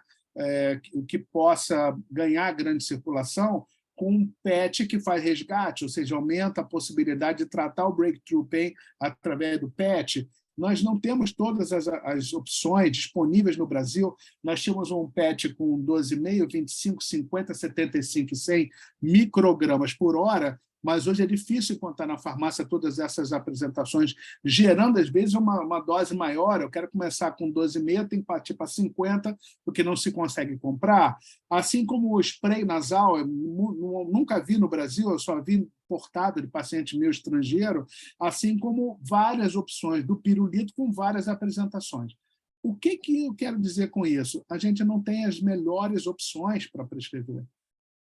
que possa ganhar grande circulação com um PET que faz resgate, ou seja, aumenta a possibilidade de tratar o breakthrough pain através do PET. Nós não temos todas as opções disponíveis no Brasil. Nós tínhamos um PET com 12,5, 25, 50, 75 e 100 microgramas por hora, mas hoje é difícil encontrar na farmácia todas essas apresentações, gerando, às vezes, uma dose maior. Eu quero começar com 12,5, tem que partir para 50, porque não se consegue comprar. Assim como o spray nasal, eu nunca vi no Brasil, eu só vi importado de paciente meu estrangeiro, assim como várias opções do pirulito com várias apresentações. O que eu quero dizer com isso? A gente não tem as melhores opções para prescrever.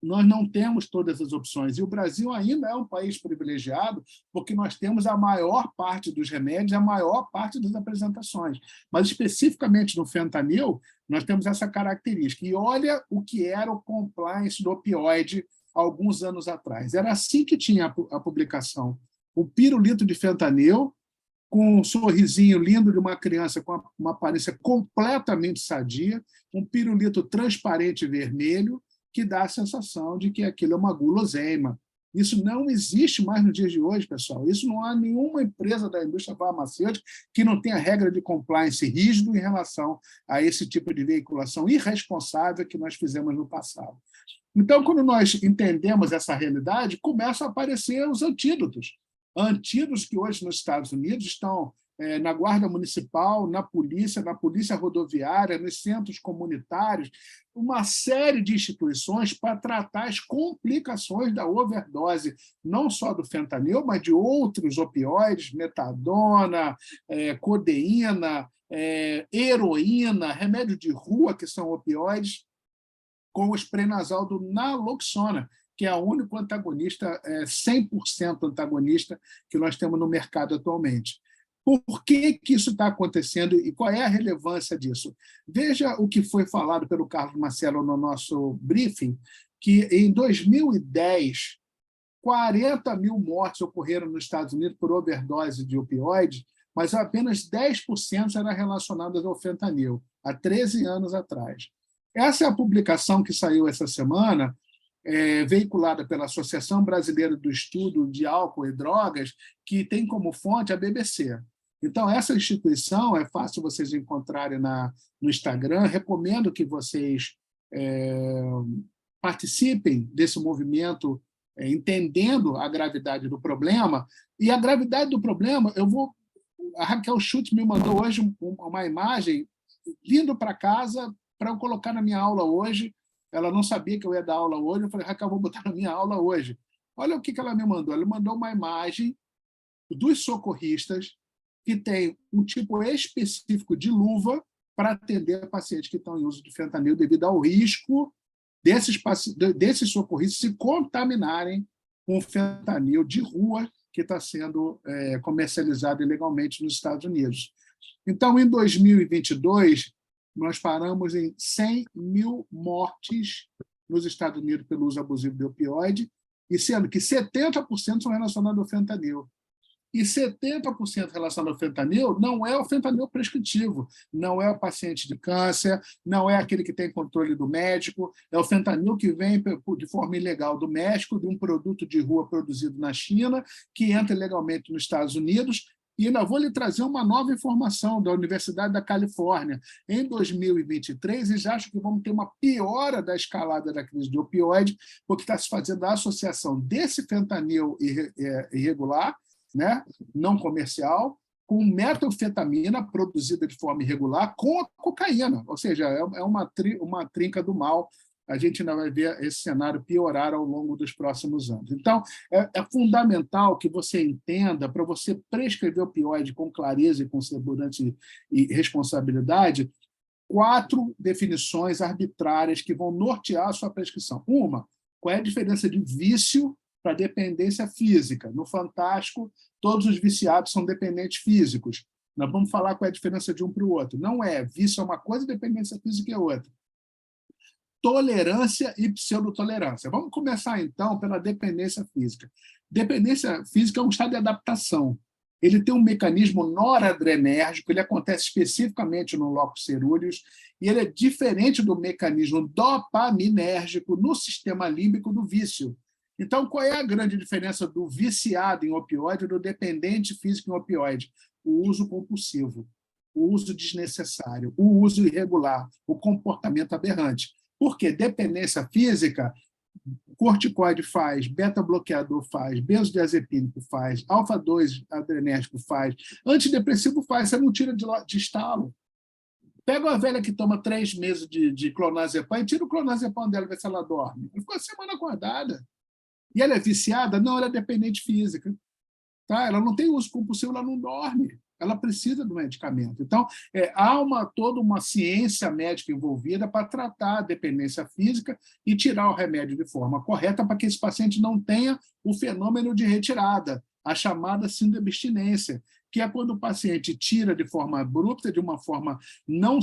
Nós não temos todas as opções. E o Brasil ainda é um país privilegiado porque nós temos a maior parte dos remédios, a maior parte das apresentações. Mas, especificamente no fentanil, nós temos essa característica. E olha o que era o compliance do opioide alguns anos atrás. Era assim que tinha a publicação. O pirulito de fentanil, com um sorrisinho lindo de uma criança com uma aparência completamente sadia, um pirulito transparente vermelho, que dá a sensação de que aquilo é uma guloseima. Isso não existe mais nos dias de hoje, pessoal. Isso não há nenhuma empresa da indústria farmacêutica que não tenha regra de compliance rígido em relação a esse tipo de veiculação irresponsável que nós fizemos no passado. Então, quando nós entendemos essa realidade, começam a aparecer os antídotos. Antídotos que hoje nos Estados Unidos estão na Guarda Municipal, na Polícia Rodoviária, nos centros comunitários, uma série de instituições para tratar as complicações da overdose, não só do fentanil, mas de outros opioides, metadona, codeína, heroína, remédio de rua, que são opioides, com o spray nasal do naloxona, que é o único antagonista, 100% antagonista, que nós temos no mercado atualmente. Por que isso está acontecendo e qual é a relevância disso? Veja o que foi falado pelo Carlos Marcelo no nosso briefing, que em 2010, 40 mil mortes ocorreram nos Estados Unidos por overdose de opioides, mas apenas 10% eram relacionadas ao fentanil, há 13 anos atrás. Essa é a publicação que saiu essa semana, veiculada pela Associação Brasileira do Estudo de Álcool e Drogas, que tem como fonte a BBC. Então, essa instituição é fácil vocês encontrarem no Instagram. Recomendo que vocês participem desse movimento, entendendo a gravidade do problema. E a gravidade do problema, a Raquel Schutz me mandou hoje uma imagem vindo para casa para eu colocar na minha aula hoje. Ela não sabia que eu ia dar aula hoje. Eu falei, Raquel, vou botar na minha aula hoje. Olha o que ela me mandou. Ela mandou uma imagem dos socorristas que tem um tipo específico de luva para atender pacientes que estão em uso de fentanil devido ao risco desses socorristas se contaminarem com fentanil de rua que está sendo comercializado ilegalmente nos Estados Unidos. Então, em 2022, nós paramos em 100 mil mortes nos Estados Unidos pelo uso abusivo de opioide, e sendo que 70% são relacionados ao fentanil. E 70% relacionado ao fentanil não é o fentanil prescritivo, não é o paciente de câncer, não é aquele que tem controle do médico, é o fentanil que vem de forma ilegal do México, de um produto de rua produzido na China, que entra ilegalmente nos Estados Unidos. E ainda vou lhe trazer uma nova informação da Universidade da Califórnia. Em 2023, eles acham que vamos ter uma piora da escalada da crise de opioide, porque está se fazendo a associação desse fentanil irregular, né, não comercial, com metanfetamina produzida de forma irregular com a cocaína, ou seja, é uma trinca do mal. A gente ainda vai ver esse cenário piorar ao longo dos próximos anos. Então, é fundamental que você entenda, para você prescrever opioide com clareza e com segurança e responsabilidade, 4 definições arbitrárias que vão nortear a sua prescrição. Uma, qual é a diferença de vício para dependência física? No Fantástico, todos os viciados são dependentes físicos. Nós vamos falar qual é a diferença de um para o outro. Não é. Vício é uma coisa, dependência física é outra. Tolerância e pseudotolerância. Vamos começar, então, pela dependência física. Dependência física é um estado de adaptação. Ele tem um mecanismo noradrenérgico, ele acontece especificamente no locus cerúleus, e ele é diferente do mecanismo dopaminérgico no sistema límbico do vício. Então, qual é a grande diferença do viciado em opioide e do dependente físico em opioide? O uso compulsivo, o uso desnecessário, o uso irregular, o comportamento aberrante. Porque dependência física, corticoide faz, beta-bloqueador faz, benzodiazepínico faz, alfa-2 adrenérgico faz, antidepressivo faz, você não tira de estalo. Pega uma velha que toma 3 meses de clonazepam e tira o clonazepam dela, vê se ela dorme. Ela ficou a semana acordada. E ela é viciada? Não, ela é dependente física. Tá? Ela não tem uso compulsivo, ela não dorme. Ela precisa do medicamento. Então, há toda uma ciência médica envolvida para tratar a dependência física e tirar o remédio de forma correta para que esse paciente não tenha o fenômeno de retirada, a chamada síndrome de abstinência, que é quando o paciente tira de forma abrupta, de uma forma não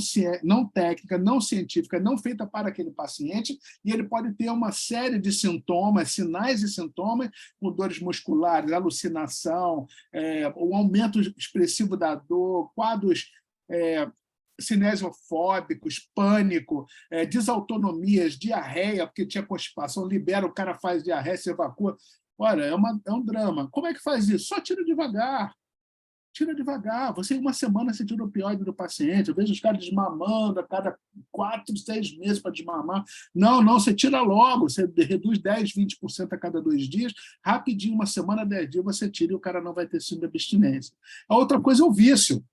técnica, não científica, não feita para aquele paciente, e ele pode ter uma série de sintomas, sinais e sintomas, com dores musculares, alucinação, o aumento expressivo da dor, quadros cinesiofóbicos, pânico, desautonomias, diarreia, porque tinha constipação, libera, o cara faz diarreia, se evacua. Olha, é um drama. Como é que faz isso? Só tira devagar. Tira devagar. Você, em uma semana, você tira o opioide do paciente. Eu vejo os caras desmamando a cada 4, 6 meses para desmamar. Não, você tira logo. Você reduz 10, 20% a cada 2 dias. Rapidinho, uma semana, 10 dias, você tira e o cara não vai ter síndrome de abstinência. A outra coisa é o vício.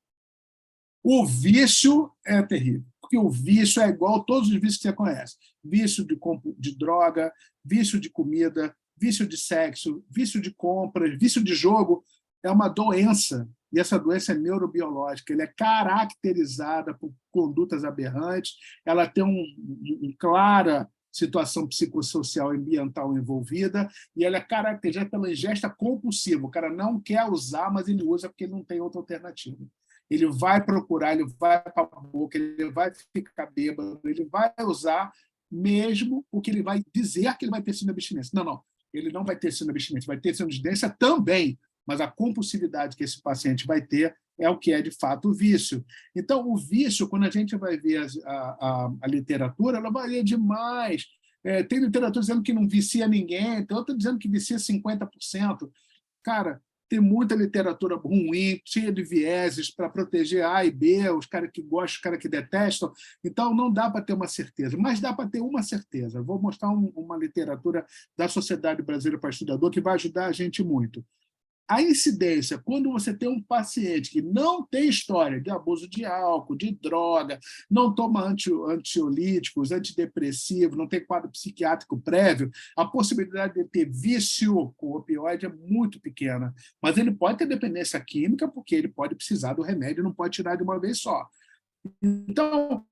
O vício é terrível, porque o vício é igual a todos os vícios que você conhece. Vício de droga, vício de comida, vício de sexo, vício de compras, vício de jogo. É uma doença, e essa doença é neurobiológica. Ela é caracterizada por condutas aberrantes, ela tem uma clara situação psicossocial e ambiental envolvida, e ela é caracterizada pela ingesta compulsiva. O cara não quer usar, mas ele usa porque ele não tem outra alternativa. Ele vai procurar, ele vai para a boca, ele vai ficar bêbado, ele vai usar mesmo o que ele vai dizer que ele vai ter síndrome de abstinência. Não. Ele não vai ter síndrome de abstinência, vai ter síndrome de abstinência também, mas a compulsividade que esse paciente vai ter é o que é, de fato, o vício. Então, o vício, quando a gente vai ver a literatura, ela varia demais. Tem literatura dizendo que não vicia ninguém, tem outra dizendo que vicia 50%. Cara, tem muita literatura ruim, cheia de vieses para proteger A e B, os caras que gostam, os caras que detestam. Então, não dá para ter uma certeza, mas dá para ter uma certeza. Vou mostrar uma literatura da Sociedade Brasileira para Estudador que vai ajudar a gente muito. A incidência, quando você tem um paciente que não tem história de abuso de álcool, de droga, não toma ansiolíticos, antidepressivos, não tem quadro psiquiátrico prévio, a possibilidade de ter vício com opioide é muito pequena. Mas ele pode ter dependência química, porque ele pode precisar do remédio, não pode tirar de uma vez só. Então,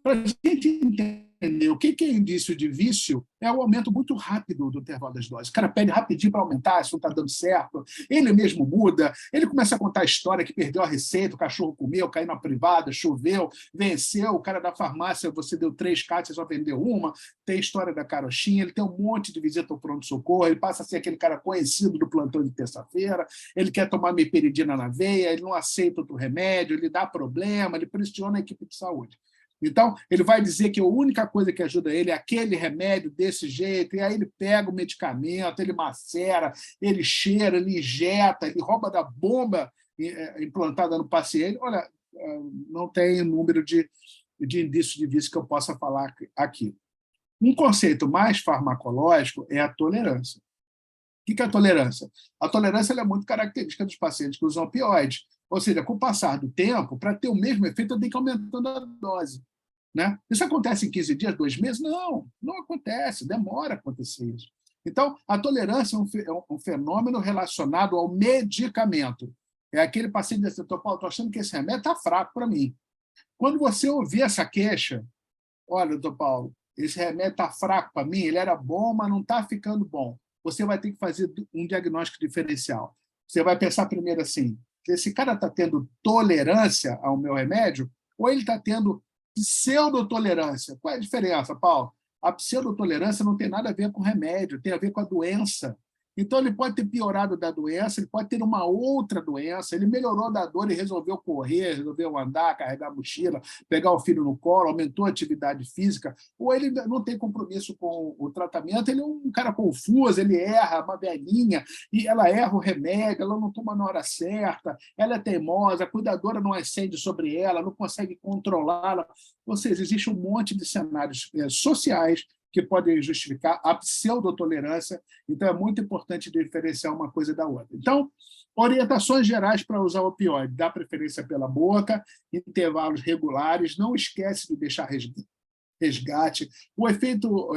para a gente entender o que é indício de vício, é o aumento muito rápido do intervalo das doses. O cara pede rapidinho para aumentar, isso não está dando certo, ele mesmo muda, ele começa a contar a história que perdeu a receita, o cachorro comeu, caiu na privada, choveu, venceu, o cara da farmácia, você deu 3 cartas, você só vendeu uma, tem a história da carochinha, ele tem um monte de visita ao pronto-socorro, ele passa a ser aquele cara conhecido do plantão de terça-feira, ele quer tomar meperidina na veia, ele não aceita outro remédio, ele dá problema, ele pressiona a equipe de saúde. Então, ele vai dizer que a única coisa que ajuda ele é aquele remédio desse jeito, e aí ele pega o medicamento, ele macera, ele cheira, ele injeta, ele rouba da bomba implantada no paciente. Olha, não tem número de indícios de vício que eu possa falar aqui. Um conceito mais farmacológico é a tolerância. O que é a tolerância? A tolerância é muito característica dos pacientes que usam opioides. Ou seja, com o passar do tempo, para ter o mesmo efeito, eu tenho que ir aumentando a dose. Né? Isso acontece em 15 dias, 2 meses? Não acontece, demora a acontecer isso. Então, a tolerância é um fenômeno relacionado ao medicamento. É aquele paciente que diz, doutor Paulo, estou achando que esse remédio está fraco para mim. Quando você ouvir essa queixa, olha, doutor Paulo, esse remédio está fraco para mim, ele era bom, mas não está ficando bom. Você vai ter que fazer um diagnóstico diferencial. Você vai pensar primeiro assim, esse cara está tendo tolerância ao meu remédio ou ele está tendo pseudotolerância? Qual é a diferença, Paulo? A pseudotolerância não tem nada a ver com remédio, tem a ver com a doença. Então, ele pode ter piorado da doença, ele pode ter uma outra doença, ele melhorou da dor e resolveu correr, resolveu andar, carregar a mochila, pegar o filho no colo, aumentou a atividade física, ou ele não tem compromisso com o tratamento, ele é um cara confuso, ele erra, uma velhinha, e ela erra o remédio, ela não toma na hora certa, ela é teimosa, a cuidadora não acende sobre ela, não consegue controlá-la. Ou seja, existe um monte de cenários sociais que podem justificar a pseudotolerância. Então, é muito importante diferenciar uma coisa da outra. Então, orientações gerais para usar opioide. Dá preferência pela boca, intervalos regulares, não esquece de deixar resgate. O efeito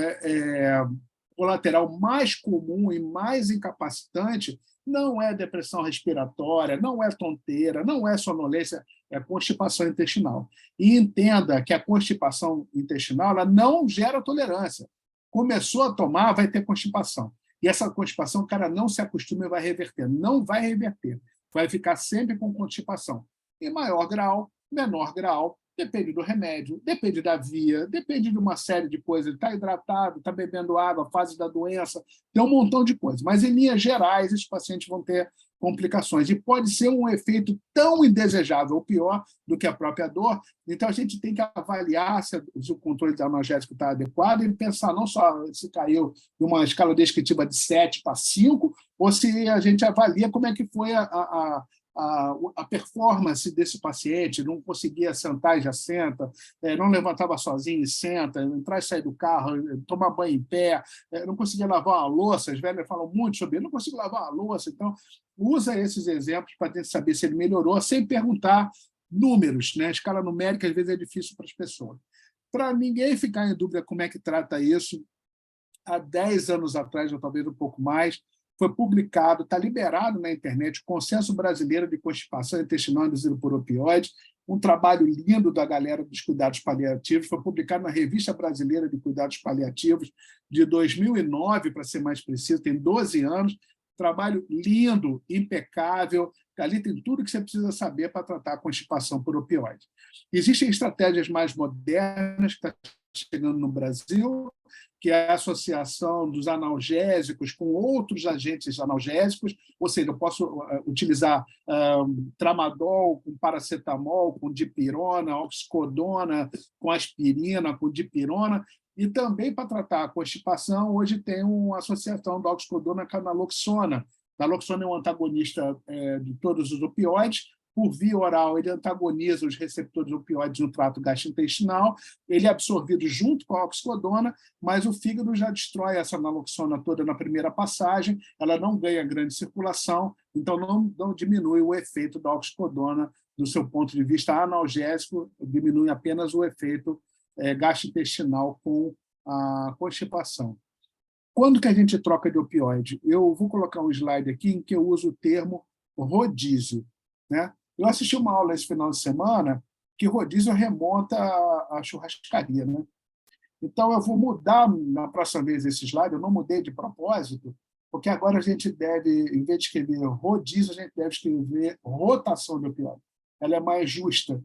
colateral mais comum e mais incapacitante não é depressão respiratória, não é tonteira, não é sonolência, é constipação intestinal. E entenda que a constipação intestinal ela não gera tolerância. Começou a tomar, vai ter constipação. E essa constipação, o cara não se acostuma e vai reverter. Não vai reverter. Vai ficar sempre com constipação. Em maior grau, menor grau, depende do remédio, depende da via, depende de uma série de coisas. Ele está hidratado, está bebendo água, fase da doença, tem um montão de coisas. Mas, em linhas gerais, esses pacientes vão ter complicações. E pode ser um efeito tão indesejável, ou pior, do que a própria dor. Então, a gente tem que avaliar se o controle analgésico está adequado e pensar não só se caiu de uma escala descritiva de 7 para 5, ou se a gente avalia como é que foi a performance desse paciente, não conseguia sentar e já senta, não levantava sozinho e senta, entrar e sair do carro, tomar banho em pé, não conseguia lavar a louça, as velhas falam muito sobre ele, não consigo lavar a louça. Então, usa esses exemplos para tentar saber se ele melhorou, sem perguntar números, né? A escala numérica, às vezes, é difícil para as pessoas. Para ninguém ficar em dúvida como é que trata isso, há 10 anos atrás, ou talvez um pouco mais, foi publicado, está liberado na internet, o Consenso Brasileiro de Constipação Intestinal Induzida por Opioides, um trabalho lindo da galera dos cuidados paliativos, foi publicado na Revista Brasileira de Cuidados Paliativos de 2009, para ser mais preciso, tem 12 anos, trabalho lindo, impecável, ali tem tudo que você precisa saber para tratar a constipação por opioide. Existem estratégias mais modernas que estão chegando no Brasil, que é a associação dos analgésicos com outros agentes analgésicos, ou seja, eu posso utilizar tramadol com paracetamol, com dipirona, oxicodona, com aspirina, com dipirona, e também para tratar a constipação, hoje tem uma associação da oxicodona com a naloxona. A naloxona é um antagonista de todos os opioides. Por via oral, ele antagoniza os receptores opioides no trato gastrointestinal, ele é absorvido junto com a oxicodona, mas o fígado já destrói essa naloxona toda na primeira passagem, ela não ganha grande circulação, então não diminui o efeito da oxicodona do seu ponto de vista analgésico, diminui apenas o efeito gastrointestinal com a constipação. Quando que a gente troca de opioide? Eu vou colocar um slide aqui em que eu uso o termo rodízio, né? Eu assisti uma aula esse final de semana que rodízio remonta à churrascaria, né? Então, eu vou mudar na próxima vez esse slide, eu não mudei de propósito, porque agora a gente deve, em vez de escrever rodízio, a gente deve escrever rotação de opioide. Ela é mais justa.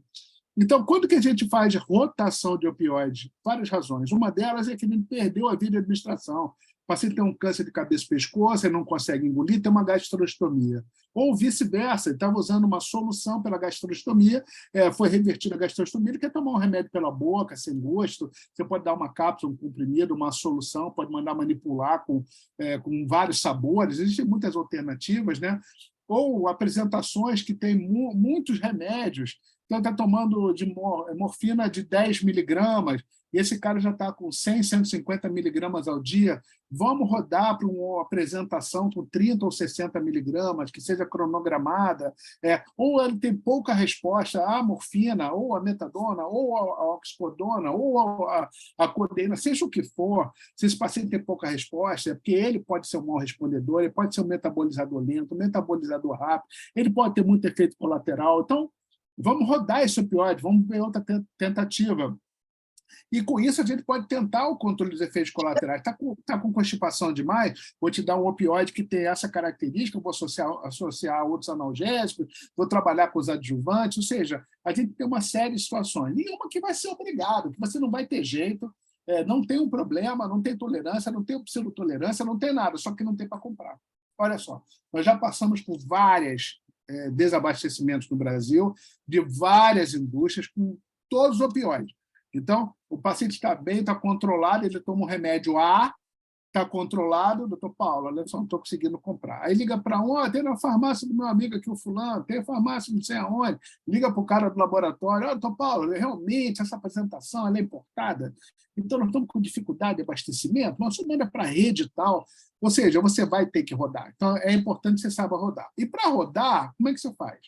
Então, quando que a gente faz rotação de opioide? Várias razões. Uma delas é que ele perdeu a via de administração. O paciente tem um câncer de cabeça e pescoço, ele não consegue engolir, tem uma gastrostomia. Ou vice-versa, ele estava usando uma solução pela gastrostomia, foi revertida a gastrostomia, ele quer tomar um remédio pela boca, sem gosto, você pode dar uma cápsula, um comprimido, uma solução, pode mandar manipular com vários sabores, existem muitas alternativas, né? Ou apresentações que têm muitos remédios, então está tomando de morfina de 10 miligramas, e esse cara já está com 100, 150 miligramas ao dia, vamos rodar para uma apresentação com 30 ou 60 miligramas, que seja cronogramada, ou ele tem pouca resposta à morfina, ou à metadona, ou à oxicodona, ou à codeína, seja o que for, se esse paciente tem pouca resposta, é porque ele pode ser um mau respondedor, ele pode ser um metabolizador lento, um metabolizador rápido, ele pode ter muito efeito colateral, então vamos rodar esse opioide, vamos ver outra tentativa. E com isso a gente pode tentar o controle dos efeitos colaterais. Está com constipação demais? Vou te dar um opioide que tem essa característica, vou associar a outros analgésicos, vou trabalhar com os adjuvantes, ou seja, a gente tem uma série de situações. E uma que vai ser obrigado, que você não vai ter jeito, não tem um problema, não tem tolerância, não tem pseudotolerância, não tem nada, só que não tem para comprar. Olha só, nós já passamos por vários desabastecimentos no Brasil, de várias indústrias, com todos os opioides. Então, o paciente está bem, está controlado, ele toma um remédio A, está controlado, doutor Paulo, olha só, não estou conseguindo comprar. Aí liga para tem na farmácia do meu amigo aqui, o fulano, tem farmácia não sei aonde, liga para o cara do laboratório, doutor Paulo, realmente essa apresentação ela é importada, então nós estamos com dificuldade de abastecimento, nós só manda para a rede e tal, ou seja, você vai ter que rodar. Então, é importante que você saiba rodar. E para rodar, como é que você faz?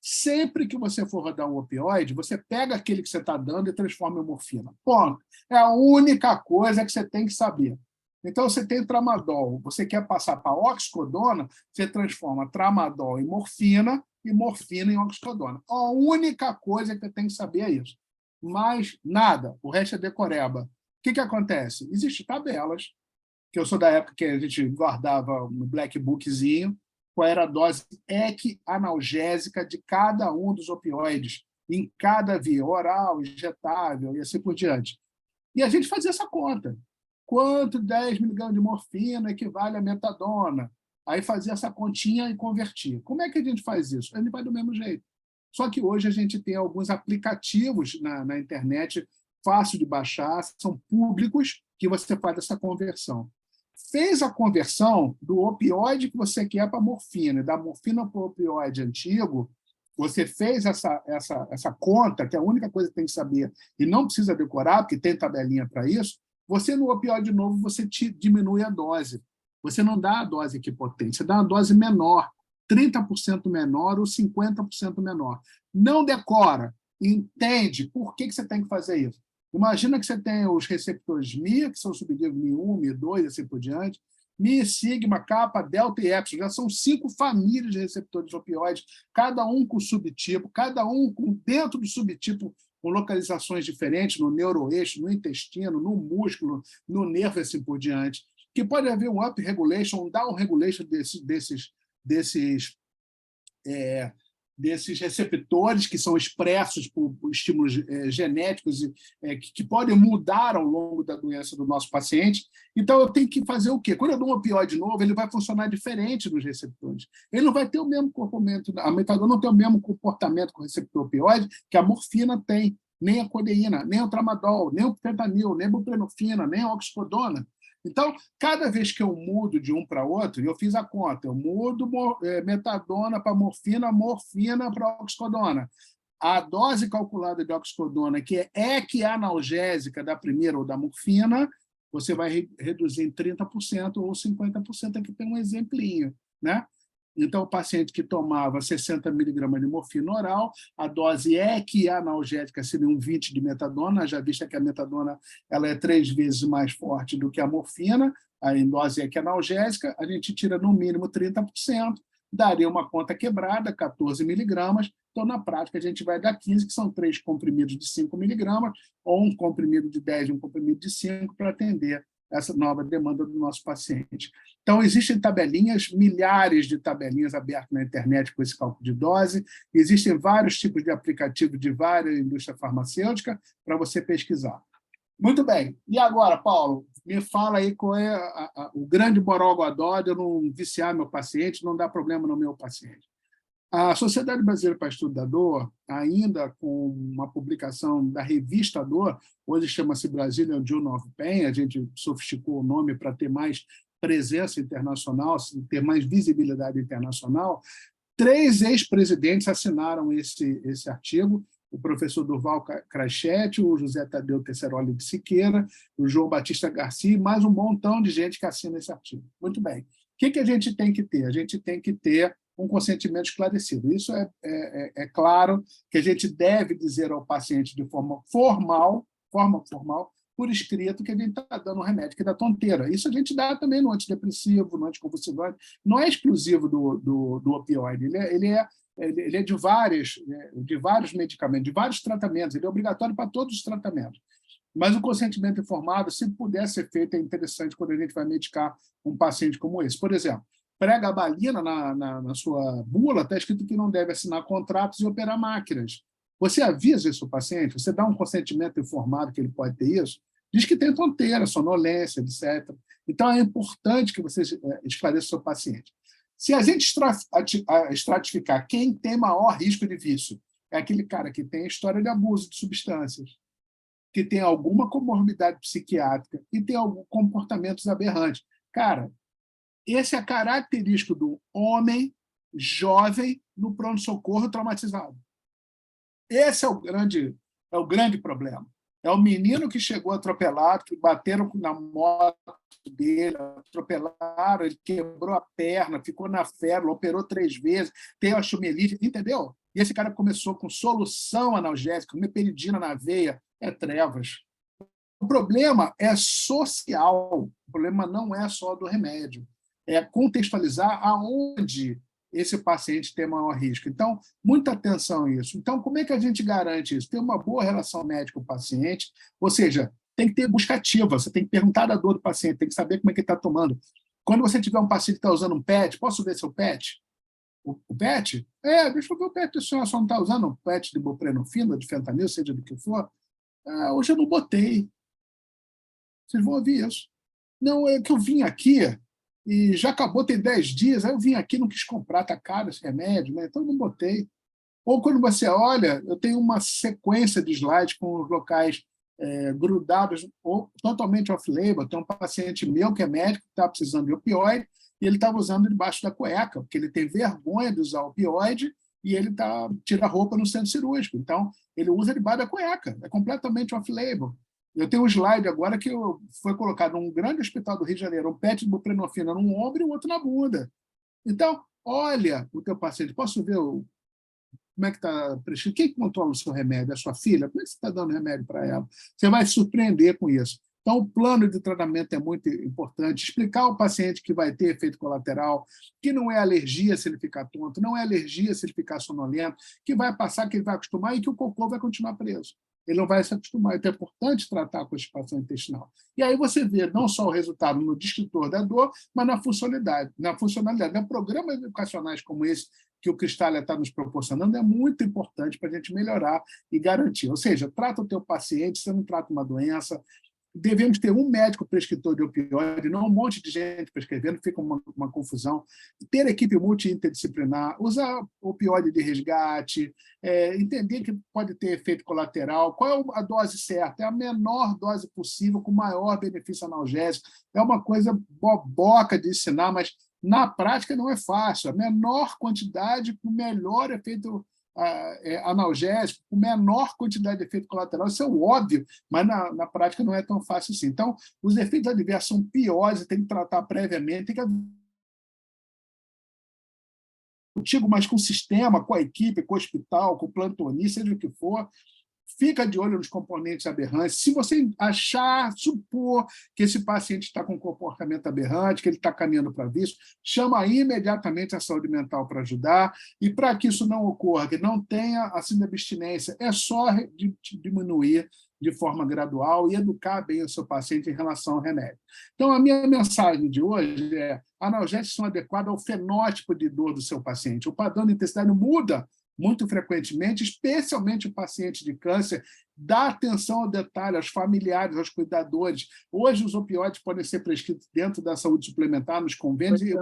Sempre que você for rodar um opioide, você pega aquele que você está dando e transforma em morfina. Ponto. É a única coisa que você tem que saber. Então, você tem tramadol, você quer passar para oxicodona, você transforma tramadol em morfina e morfina em oxicodona. A única coisa que você tem que saber é isso. Mais nada. O resto é decoreba. O que acontece? Existem tabelas, que eu sou da época que a gente guardava no black bookzinho, qual era a dose equianalgésica de cada um dos opioides, em cada via, oral, injetável e assim por diante. E a gente fazia essa conta. Quanto 10 miligramas de morfina equivale a metadona? Aí fazia essa continha e convertia. Como é que a gente faz isso? A gente vai do mesmo jeito. Só que hoje a gente tem alguns aplicativos na internet, fácil de baixar, são públicos, que você faz essa conversão. fez a conversão do opioide que você quer para a morfina, da morfina para o opioide antigo, você fez essa conta, que é a única coisa que tem que saber, e não precisa decorar, porque tem tabelinha para isso, você, no opioide novo, você diminui a dose. Você não dá a dose equipotente, você dá uma dose menor, 30% menor ou 50% menor. Não decora, entende por que você tem que fazer isso. Imagina que você tem os receptores Mi, que são subdivididos em Mi1, Mi2, assim por diante, Mi, sigma, kappa, delta e epsilon. Já são 5 famílias de receptores de opioides, cada um com subtipo, cada um dentro do subtipo com localizações diferentes no neuroeixo, no intestino, no músculo, no nervo e assim por diante, que pode haver um up-regulation, um down-regulation desses receptores que são expressos por estímulos genéticos que podem mudar ao longo da doença do nosso paciente. Então, eu tenho que fazer o quê? Quando eu dou um opioide novo, ele vai funcionar diferente nos receptores. Ele não vai ter o mesmo comportamento, a metadona não tem o mesmo comportamento com o receptor opioide que a morfina tem, nem a codeína, nem o tramadol, nem o fentanil, nem a buprenorfina, nem a oxicodona. Então, cada vez que eu mudo de um para outro, eu fiz a conta, eu mudo metadona para morfina, morfina para oxicodona. A dose calculada de oxicodona, que é equianalgésica da primeira ou da morfina, você vai reduzir em 30% ou 50%. Aqui tem um exemplinho, né? Então, o paciente que tomava 60 miligramas de morfina oral, a dose equianalgésica seria um 20 de metadona, já vista que a metadona ela é 3 vezes mais forte do que a morfina, a dose equianalgésica, a gente tira no mínimo 30%, daria uma conta quebrada, 14 miligramas, então, na prática, a gente vai dar 15, que são 3 comprimidos de 5 miligramas, ou um comprimido de 10 e um comprimido de 5, para atender essa nova demanda do nosso paciente. Então, existem tabelinhas, milhares de tabelinhas abertas na internet com esse cálculo de dose, existem vários tipos de aplicativos de várias indústrias farmacêuticas para você pesquisar. Muito bem. E agora, Paulo, me fala aí qual é o grande borogodó de eu não viciar meu paciente, não dar problema no meu paciente. A Sociedade Brasileira para Estudo da Dor, ainda com uma publicação da revista Dor, hoje chama-se Brazilian Journal of Pain, a gente sofisticou o nome para ter mais presença internacional, ter mais visibilidade internacional. 3 ex-presidentes assinaram esse artigo, o professor Durval Crachete, o José Tadeu Tesseroli de Siqueira, o João Batista Garcia, e mais um montão de gente que assina esse artigo. Muito bem. O que a gente tem que ter? A gente tem que ter um consentimento esclarecido. Isso é claro que a gente deve dizer ao paciente de forma formal, por escrito, que a gente está dando um remédio que dá tonteira. Isso a gente dá também no antidepressivo, no anticonvulsivante. Não é exclusivo do opioide. Ele é de vários medicamentos, de vários tratamentos. Ele é obrigatório para todos os tratamentos. Mas o consentimento informado, se puder ser feito, é interessante quando a gente vai medicar um paciente como esse. Por exemplo, pregabalina na sua bula, está escrito que não deve assinar contratos e operar máquinas. Você avisa isso ao paciente? Você dá um consentimento informado que ele pode ter isso? Diz que tem tonteira, sonolência, etc. Então, é importante que você esclareça o seu paciente. Se a gente estratificar quem tem maior risco de vício, é aquele cara que tem história de abuso de substâncias, que tem alguma comorbidade psiquiátrica e tem alguns comportamentos aberrantes. Cara, esse é característico do homem jovem no pronto-socorro traumatizado. Esse é o grande problema. É o menino que chegou atropelado, que bateram na moto dele, atropelaram, ele quebrou a perna, ficou na férula, operou 3 vezes, tem osteomielite, entendeu? E esse cara começou com solução analgésica, meperidina na veia, é trevas. O problema é social, o problema não é só do remédio. É contextualizar aonde esse paciente tem maior risco. Então, muita atenção a isso. Então, como é que a gente garante isso? Ter uma boa relação médico-paciente, ou seja, tem que ter busca ativa, você tem que perguntar da dor do paciente, tem que saber como é que ele está tomando. Quando você tiver um paciente que está usando um PET, posso ver seu PET? O PET? Deixa eu ver o PET, o senhor só não está usando um PET de buprenorfina, de fentanil, seja do que for? Hoje eu não botei. Vocês vão ouvir isso. Não, é que eu vim aqui e já acabou, tem 10 dias, aí eu vim aqui, não quis comprar, está caro esse remédio, né? Então eu não botei. Ou quando você olha, eu tenho uma sequência de slides com os locais grudados ou totalmente off-label. Tem um paciente meu que é médico, que está precisando de opioide, e ele estava usando debaixo da cueca, porque ele tem vergonha de usar opioide e ele tira a roupa no centro cirúrgico. Então, ele usa debaixo da cueca, é completamente off-label. Eu tenho um slide agora que foi colocado num grande hospital do Rio de Janeiro, um PET de buprenorfina num ombro e o outro na bunda. Então, olha o teu paciente, posso ver como é que está prescrito? Quem controla o seu remédio? A sua filha? Como é que você está dando remédio para ela? Você vai se surpreender com isso. Então, o plano de tratamento é muito importante. Explicar ao paciente que vai ter efeito colateral, que não é alergia se ele ficar tonto, não é alergia se ele ficar sonolento, que vai passar, que ele vai acostumar e que o cocô vai continuar preso. Ele não vai se acostumar. Então, é importante tratar a constipação intestinal. E aí você vê não só o resultado no descritor da dor, mas na funcionalidade. Na funcionalidade. Programas educacionais como esse, que o Cristália está nos proporcionando, é muito importante para a gente melhorar e garantir. Ou seja, trata o teu paciente, você não trata uma doença. Devemos ter um médico prescritor de opioide, não um monte de gente prescrevendo, fica uma confusão. Ter equipe multi-interdisciplinar, usar opioide de resgate, entender que pode ter efeito colateral, qual é a dose certa? É a menor dose possível, com maior benefício analgésico. É uma coisa boboca de ensinar, mas na prática não é fácil. A menor quantidade, com melhor efeito analgésico, com menor quantidade de efeito colateral, isso é óbvio, mas na prática não é tão fácil assim. Então, os efeitos adversos são piores, tem que tratar previamente, tem que contigo, mas com o sistema, com a equipe, com o hospital, com o plantonista, seja o que for. Fica de olho nos componentes aberrantes. Se você supor que esse paciente está com um comportamento aberrante, que ele está caminhando para vício, chama imediatamente a saúde mental para ajudar. E para que isso não ocorra, que não tenha assim abstinência, é só diminuir de forma gradual e educar bem o seu paciente em relação ao remédio. Então, a minha mensagem de hoje é: analgésicos são adequados ao fenótipo de dor do seu paciente. O padrão de intensidade muda muito frequentemente, especialmente o paciente de câncer. Dá atenção ao detalhe, aos familiares, aos cuidadores. Hoje, os opioides podem ser prescritos dentro da saúde suplementar, nos convênios, e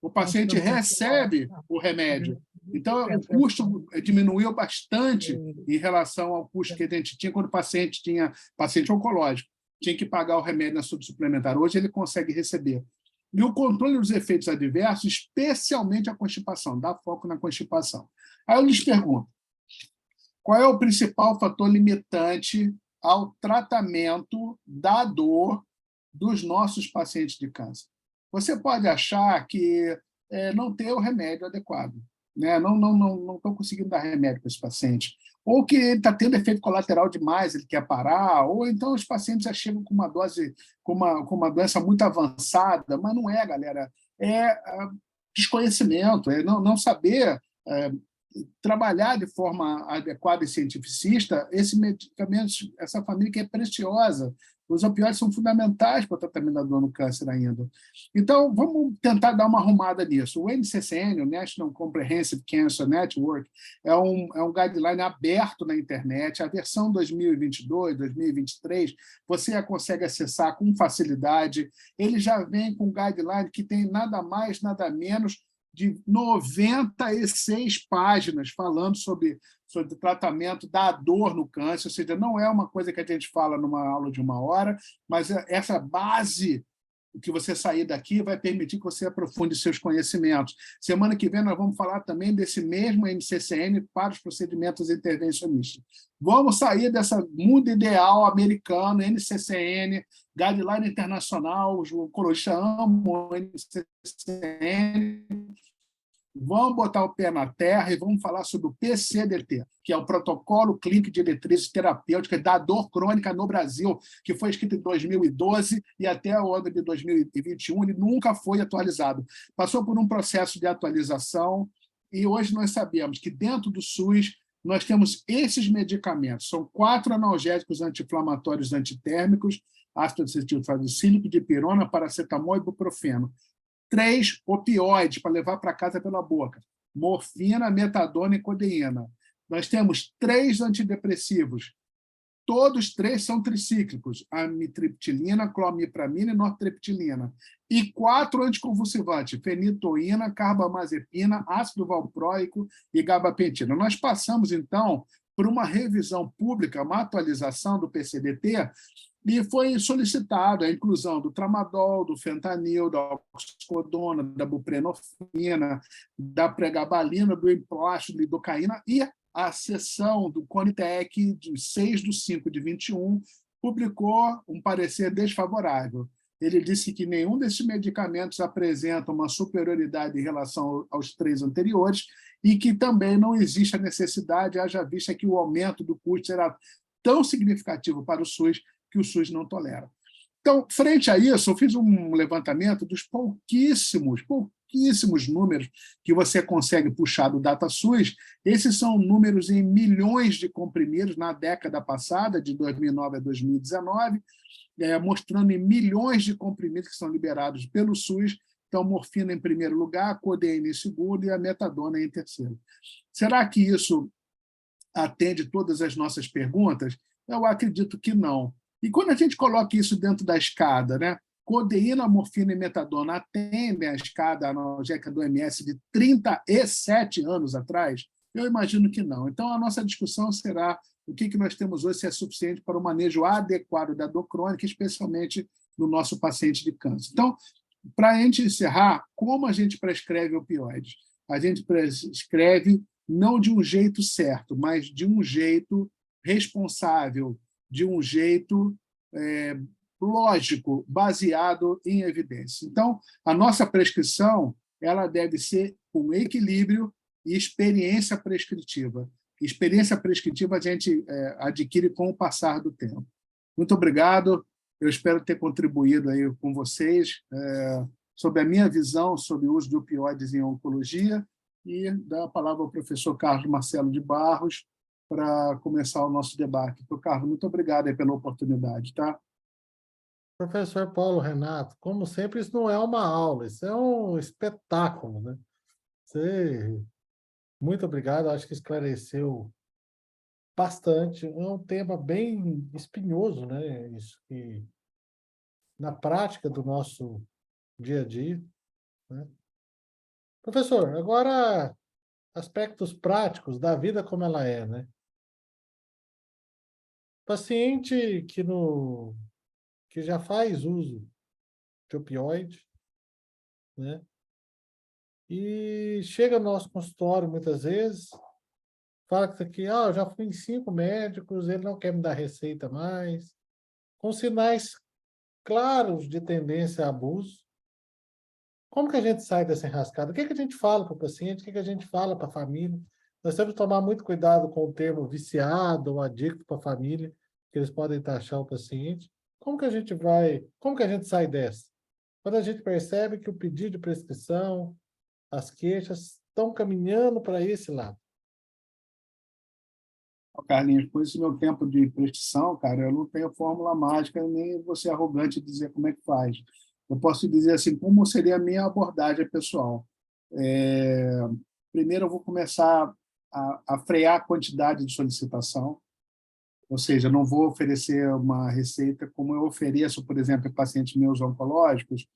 o paciente recebe o remédio. Então, o custo diminuiu bastante em relação ao custo que a gente tinha quando o paciente oncológico, tinha que pagar o remédio na saúde suplementar. Hoje, ele consegue receber. E o controle dos efeitos adversos, especialmente a constipação, dá foco na constipação. Aí eu lhes pergunto, qual é o principal fator limitante ao tratamento da dor dos nossos pacientes de câncer? Você pode achar que não ter o remédio adequado, né? Não estou conseguindo dar remédio para esse paciente, ou que ele está tendo efeito colateral demais, ele quer parar, ou então os pacientes já chegam com uma dose, com uma doença muito avançada, mas não é, galera, desconhecimento, é não saber trabalhar de forma adequada e cientificista esse medicamento, essa família que é preciosa. Os opioides são fundamentais para o tratamento da dor no câncer ainda. Então, vamos tentar dar uma arrumada nisso. O NCCN, o National Comprehensive Cancer Network, é um guideline aberto na internet. A versão 2022, 2023, você a consegue acessar com facilidade. Ele já vem com um guideline que tem nada mais, nada menos de 96 páginas falando sobre o tratamento da dor no câncer, ou seja, não é uma coisa que a gente fala numa aula de 1 hora, mas essa base que você sair daqui vai permitir que você aprofunde seus conhecimentos. Semana que vem nós vamos falar também desse mesmo NCCN para os procedimentos intervencionistas. Vamos sair dessa mundo ideal americano, NCCN, guideline internacional, os oncologistas amam o NCCN. Vamos botar o pé na terra e vamos falar sobre o PCDT, que é o Protocolo Clínico de Diretrizes Terapêuticas da Dor Crônica no Brasil, que foi escrito em 2012 e até o ano de 2021 ele nunca foi atualizado. Passou por um processo de atualização e hoje nós sabemos que dentro do SUS nós temos esses medicamentos. São 4 analgésicos anti-inflamatórios antitérmicos, ácido acetilsalicílico, dipirona, paracetamol e ibuprofeno. 3 opioides para levar para casa pela boca, morfina, metadona e codeína. Nós temos 3 antidepressivos, todos 3 são tricíclicos, amitriptilina, clomipramina e nortriptilina. E 4 anticonvulsivantes, fenitoína, carbamazepina, ácido valproico e gabapentina. Nós passamos, então, por uma revisão pública, uma atualização do PCDT, e foi solicitado a inclusão do tramadol, do fentanil, da oxicodona, da buprenorfina, da pregabalina, do emplastro, da lidocaína, e a seção do CONITEC, de 6/5/21, publicou um parecer desfavorável. Ele disse que nenhum desses medicamentos apresenta uma superioridade em relação aos 3 anteriores e que também não existe a necessidade, haja vista que o aumento do custo será tão significativo para o SUS que o SUS não tolera. Então, frente a isso, eu fiz um levantamento dos pouquíssimos números que você consegue puxar do DataSUS. Esses são números em milhões de comprimidos na década passada, de 2009 a 2019, mostrando em milhões de comprimidos que são liberados pelo SUS. Então, morfina em primeiro lugar, a codeína em segundo e a metadona em terceiro. Será que isso atende todas as nossas perguntas? Eu acredito que não. E quando a gente coloca isso dentro da escada, né? Codeína, morfina e metadona atendem a escada analgésica do OMS de 37 anos atrás? Eu imagino que não. Então, a nossa discussão será o que nós temos hoje, se é suficiente para o manejo adequado da dor crônica, especialmente no nosso paciente de câncer. Então, para a gente encerrar, como a gente prescreve opioides? A gente prescreve não de um jeito certo, mas de um jeito responsável, de um jeito lógico, baseado em evidência. Então, a nossa prescrição ela deve ser com equilíbrio e experiência prescritiva. Experiência prescritiva a gente adquire com o passar do tempo. Muito obrigado. Eu espero ter contribuído aí com vocês sobre a minha visão sobre o uso de opioides em oncologia e dar a palavra ao professor Carlos Marcelo de Barros para começar o nosso debate. Então, Carlos, muito obrigado aí pela oportunidade. Tá? Professor Paulo Renato, como sempre, isso não é uma aula, isso é um espetáculo, né? Muito obrigado, acho que esclareceu bastante. É um tema bem espinhoso, né? Isso que, na prática do nosso dia a dia, né? Professor, agora aspectos práticos da vida como ela é, né? Paciente que já faz uso de opioide, né? E chega no nosso consultório muitas vezes, fala que aqui, eu já fui em 5 médicos, ele não quer me dar receita mais, com sinais claros de tendência a abuso. Como que a gente sai dessa enrascada? O que a gente fala para o paciente? O que a gente fala para a família? Nós temos que tomar muito cuidado com o termo viciado ou adicto para a família, que eles podem taxar o paciente. Como que a gente sai dessa? Quando a gente percebe que o pedido de prescrição, as queixas estão caminhando para esse lado. Carlinhos, com esse meu tempo de prescrição, cara, eu não tenho fórmula mágica, nem vou ser arrogante de dizer como é que faz. Eu posso dizer assim, como seria a minha abordagem pessoal. Primeiro, eu vou começar a frear a quantidade de solicitação, ou seja, não vou oferecer uma receita como eu ofereço, por exemplo, a pacientes meus oncológicos,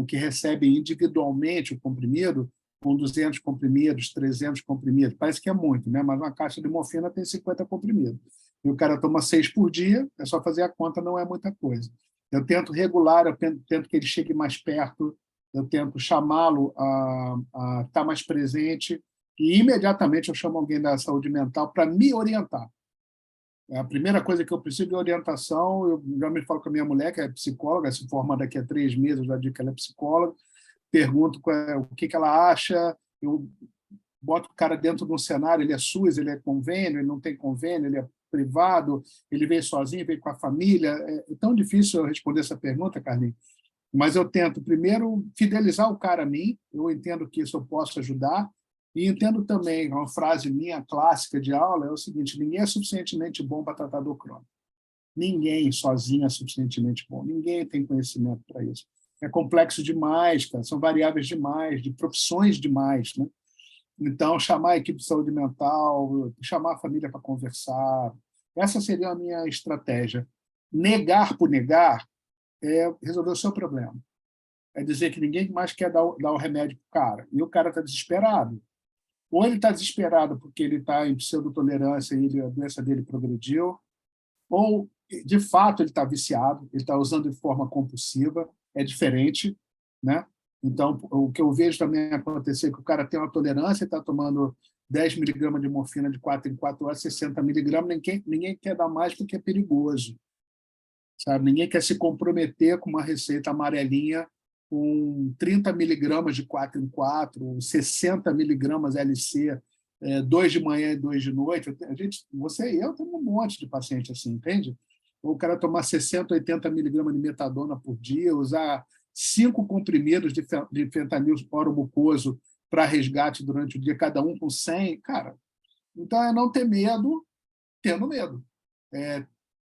que recebem individualmente o comprimido, com 200 comprimidos, 300 comprimidos. Parece que é muito, né? Mas uma caixa de morfina tem 50 comprimidos. E o cara toma 6 por dia, é só fazer a conta, não é muita coisa. Eu tento regular, eu tento que ele chegue mais perto, eu tento chamá-lo a estar mais presente, e imediatamente eu chamo alguém da saúde mental para me orientar. A primeira coisa que eu preciso de orientação, eu já me falo com a minha mulher, que é psicóloga, se forma daqui a 3 meses, eu já digo que ela é psicóloga, pergunto o que ela acha, eu boto o cara dentro de um cenário, ele é SUS, ele é convênio, ele não tem convênio, ele é privado, ele veio sozinho, veio com a família. É tão difícil eu responder essa pergunta, Carlinhos, mas eu tento, primeiro, fidelizar o cara a mim, eu entendo que isso eu posso ajudar, e entendo também, uma frase minha clássica de aula é o seguinte: ninguém é suficientemente bom para tratar dor crônica. Ninguém sozinho é suficientemente bom. Ninguém tem conhecimento para isso. É complexo demais, cara. São variáveis demais, de profissões demais, né? Então, chamar a equipe de saúde mental, chamar a família para conversar, essa seria a minha estratégia. Negar por negar é resolver o seu problema. É dizer que ninguém mais quer dar o remédio para o cara. E o cara está desesperado. Ou ele está desesperado porque ele está em pseudotolerância e a doença dele progrediu, ou, de fato, ele está viciado, ele está usando de forma compulsiva, é diferente, né? Então, o que eu vejo também acontecer é que o cara tem uma tolerância, está tomando 10 miligramas de morfina de 4 em 4 horas, 60 miligramas, ninguém quer dar mais porque é perigoso, sabe? Ninguém quer se comprometer com uma receita amarelinha com 30 miligramas de 4 em 4, 60 miligramas LC, 2 de manhã e 2 de noite. Você e eu temos um monte de paciente assim, entende? O cara tomar 60, 80 miligramas de metadona por dia, usar 5 comprimidos de fentanil oromucoso para resgate durante o dia, cada um com 100. Cara, então é não ter medo, tendo medo.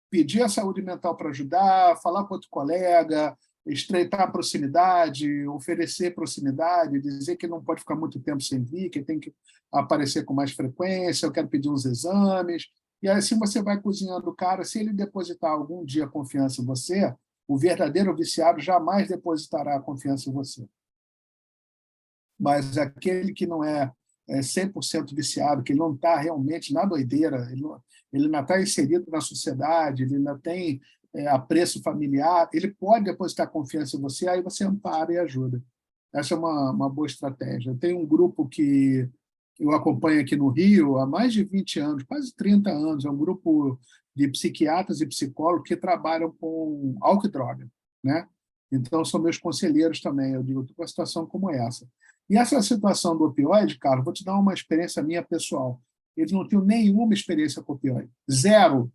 Pedir a saúde mental para ajudar, falar com outro colega, estreitar a proximidade, oferecer proximidade, dizer que não pode ficar muito tempo sem vir, que tem que aparecer com mais frequência, eu quero pedir uns exames. E assim você vai cozinhando o cara. Se ele depositar algum dia confiança em você, o verdadeiro viciado jamais depositará a confiança em você. Mas aquele que não é 100% viciado, que ele não está realmente na doideira, ele não está inserido na sociedade, ele ainda tem apreço familiar, ele pode depositar confiança em você, aí você ampara e ajuda. Essa é uma boa estratégia. Eu tenho um grupo que eu acompanho aqui no Rio há mais de 20 anos, quase 30 anos, é um grupo de psiquiatras e psicólogos que trabalham com álcool e droga, né? Então, são meus conselheiros também. Eu digo, estou com uma situação como essa. E essa situação do opioide, Carlos, vou te dar uma experiência minha pessoal. Eles não tinham nenhuma experiência com opioide. Zero.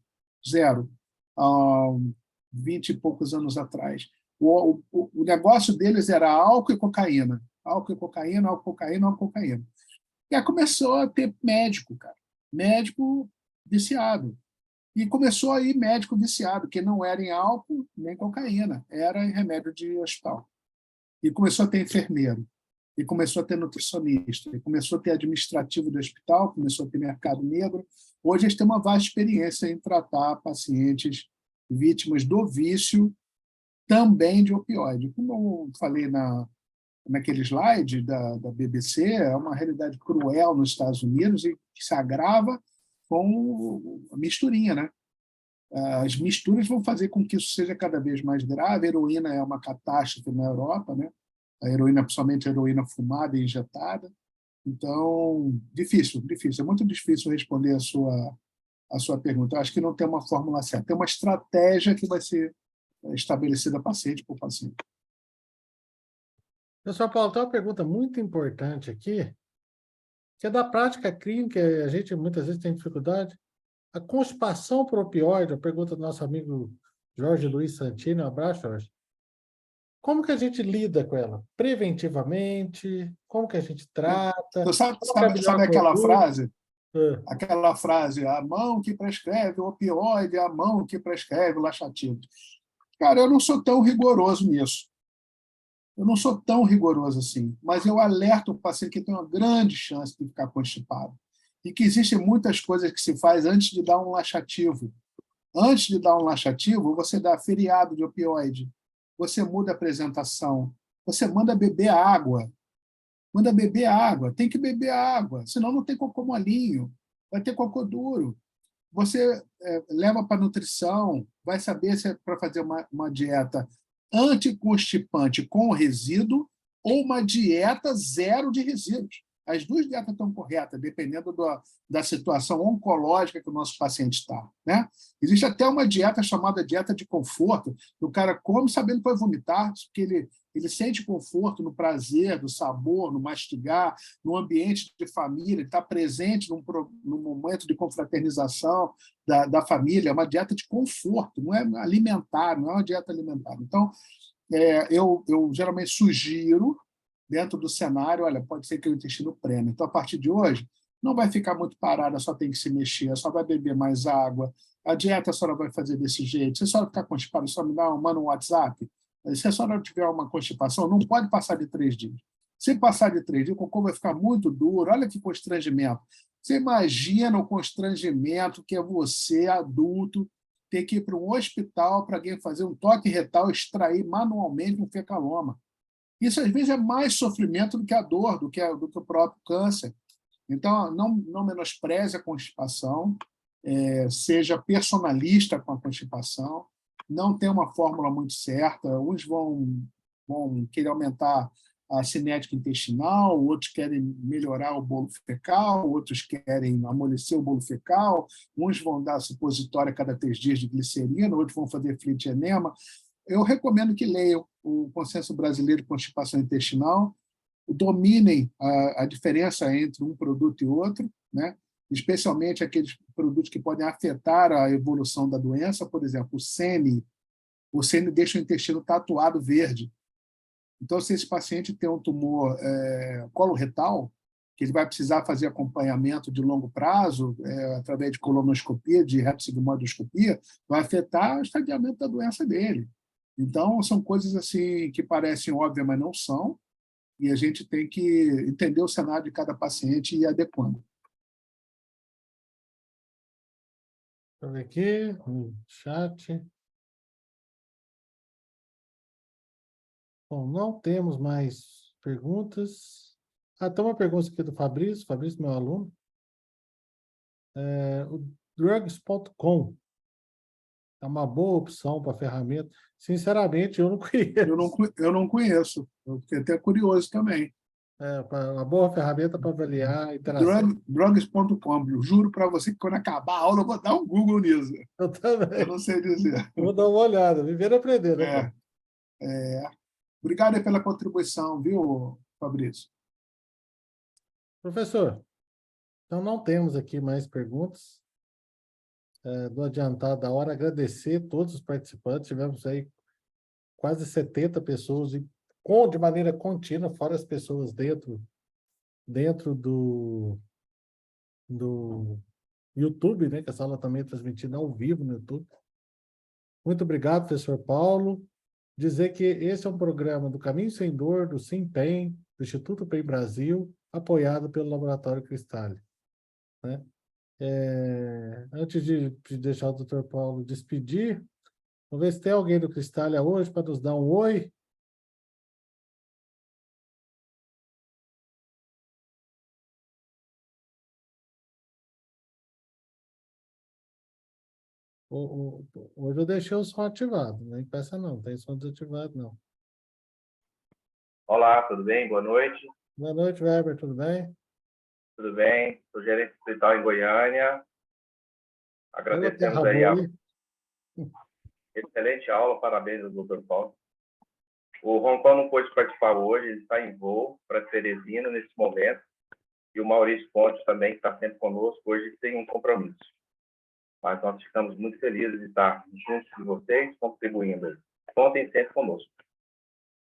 Zero. Há 20 e poucos anos atrás. O negócio deles era álcool e cocaína. Álcool e cocaína, álcool e cocaína, álcool e cocaína. E aí começou a ter médico, cara. Médico viciado. E começou a ir médico viciado, que não era em álcool nem cocaína, era em remédio de hospital. E começou a ter enfermeiro. E começou a ter nutricionista, e começou a ter administrativo do hospital, começou a ter mercado negro. Hoje eles têm uma vasta experiência em tratar pacientes vítimas do vício, também de opioide. Como eu falei naquele slide da BBC, é uma realidade cruel nos Estados Unidos e que se agrava com a misturinha, né? As misturas vão fazer com que isso seja cada vez mais grave. A heroína é uma catástrofe na Europa, né? A heroína, principalmente a heroína fumada e injetada. Então, difícil. É muito difícil responder a sua pergunta. Eu acho que não tem uma fórmula certa. Tem uma estratégia que vai ser estabelecida paciente por paciente. Pessoal, Paulo, tem uma pergunta muito importante aqui, que é da prática clínica, a gente muitas vezes tem dificuldade. A constipação por opioide, a pergunta do nosso amigo Jorge Luiz Santini, um abraço, Jorge. Como que a gente lida com ela? Preventivamente? Como que a gente trata? Então, Qual sabe é aquela conduta? frase? Aquela frase, a mão que prescreve o opioide, a mão que prescreve o laxativo. Cara, eu não sou tão rigoroso nisso. Eu não sou tão rigoroso assim, mas eu alerto o paciente que tem uma grande chance de ficar constipado e que existem muitas coisas que se faz antes de dar um laxativo. Antes de dar um laxativo, você dá feriado de opioide, você muda a apresentação, você manda beber água. Manda beber água, tem que beber água, senão não tem cocô molinho, vai ter cocô duro. Você leva para nutrição, vai saber se é para fazer uma dieta anticonstipante com resíduo ou uma dieta zero de resíduos. As duas dietas estão corretas, dependendo da situação oncológica que o nosso paciente está, né? Existe até uma dieta chamada dieta de conforto, que o cara come sabendo que vai vomitar, porque ele sente conforto no prazer, no sabor, no mastigar, no ambiente de família, está presente num momento de confraternização da família. É uma dieta de conforto, não é alimentar, não é uma dieta alimentar. Então, eu geralmente sugiro, dentro do cenário, olha, pode ser que o intestino prenda. Então, a partir de hoje, não vai ficar muito parada, só tem que se mexer, só vai beber mais água, a dieta a senhora vai fazer desse jeito. Se a senhora ficar constipada, só manda um WhatsApp. Se a senhora tiver uma constipação, não pode passar de 3 dias. Se passar de 3 dias, o cocô vai ficar muito duro. Olha que constrangimento. Você imagina o constrangimento que é você, adulto, ter que ir para um hospital para alguém fazer um toque retal, extrair manualmente um fecaloma. Isso, às vezes, é mais sofrimento do que a dor, do que o próprio câncer. Então, não menospreze a constipação, seja personalista com a constipação, não tem uma fórmula muito certa, uns vão querer aumentar a cinética intestinal, outros querem melhorar o bolo fecal, outros querem amolecer o bolo fecal, uns vão dar supositório a cada 3 dias de glicerina, outros vão fazer fluide enema. Eu recomendo que leiam o Consenso Brasileiro de Constipação Intestinal, dominem a diferença entre um produto e outro, né? Especialmente aqueles produtos que podem afetar a evolução da doença, por exemplo, o sene deixa o intestino tatuado verde. Então, se esse paciente tem um tumor coloretal, que ele vai precisar fazer acompanhamento de longo prazo, através de colonoscopia, de retosigmoidoscopia, vai afetar o estadiamento da doença dele. Então, são coisas assim que parecem óbvias, mas não são, e a gente tem que entender o cenário de cada paciente e ir adequando. Deixa eu ver aqui, no chat. Bom, não temos mais perguntas. Tem uma pergunta aqui do Fabrício, meu aluno. O drugs.com é uma boa opção para ferramenta. Sinceramente, eu não conheço. Eu não conheço. Eu fiquei até curioso também. Uma boa ferramenta para avaliar a interação. Drugs.com. Juro para você que quando acabar a aula eu vou dar um Google nisso. Eu também. Eu não sei dizer. Vou dar uma olhada, viver e aprender, né? Obrigado aí pela contribuição, viu, Fabrício? Professor, então não temos aqui mais perguntas. Do adiantado da hora, agradecer todos os participantes. Tivemos aí quase 70 pessoas de maneira contínua, fora as pessoas dentro do YouTube, né? Que essa aula também é transmitida ao vivo no YouTube. Muito obrigado, professor Paulo. Dizer que esse é um programa do Caminho Sem Dor, do SIMPEM, do Instituto PEN Brasil, apoiado pelo Laboratório Cristália, né? Antes de deixar o doutor Paulo despedir, vamos ver se tem alguém do Cristália hoje para nos dar um oi. Hoje eu deixei o som ativado, nem peça não tem som desativado, não. Olá, tudo bem? Boa noite. Boa noite, Weber, tudo bem? Tudo bem? Sou gerente distrital em Goiânia. Agradecemos aí a excelente aula, parabéns ao doutor Paulo. O Roncon não pôde participar hoje, ele está em voo para Teresina nesse momento. E o Maurício Pontes também, que está sempre conosco, hoje tem um compromisso. Mas nós ficamos muito felizes de estar juntos de vocês, contribuindo. Contem sempre conosco.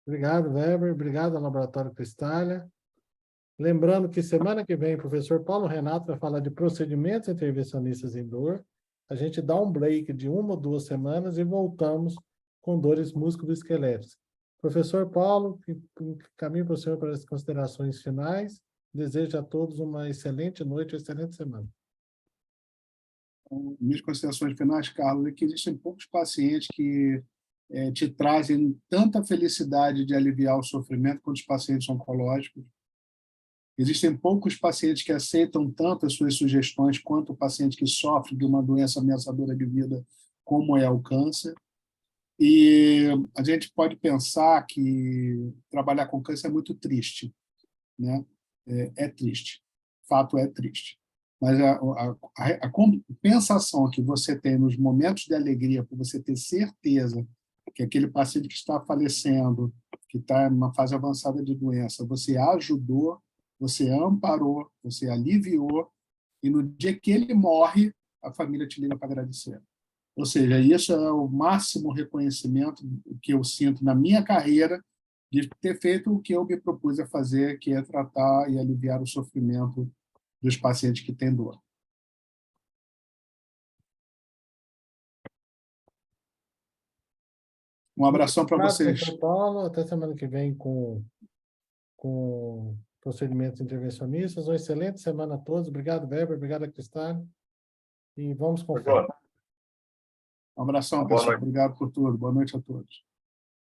Obrigado, Weber. Obrigado ao Laboratório Cristália. Lembrando que semana que vem o professor Paulo Renato vai falar de procedimentos intervencionistas em dor. A gente dá um break de 1 ou 2 semanas e voltamos com dores musculoesqueléticas. Professor Paulo, caminho para o senhor para as considerações finais. Desejo a todos uma excelente noite, uma excelente semana. Minhas considerações finais, Carlos, é que existem poucos pacientes que te trazem tanta felicidade de aliviar o sofrimento quanto os pacientes oncológicos. Existem poucos pacientes que aceitam tanto as suas sugestões quanto o paciente que sofre de uma doença ameaçadora de vida, como é o câncer. E a gente pode pensar que trabalhar com câncer é muito triste, né? É triste. Fato é triste. Mas a compensação que você tem nos momentos de alegria, por você ter certeza que aquele paciente que está falecendo, que está em uma fase avançada de doença, você ajudou, você amparou, você aliviou, e no dia que ele morre, a família te liga para agradecer. Ou seja, isso é o máximo reconhecimento que eu sinto na minha carreira de ter feito o que eu me propus a fazer, que é tratar e aliviar o sofrimento dos pacientes que têm dor. Um abração para vocês. Professor Paulo, até semana que vem com procedimentos intervencionistas. Uma excelente semana a todos. Obrigado, Weber. Obrigado, Cristália. E vamos com fé. Um abração, pessoal. Obrigado por tudo. Boa noite a todos.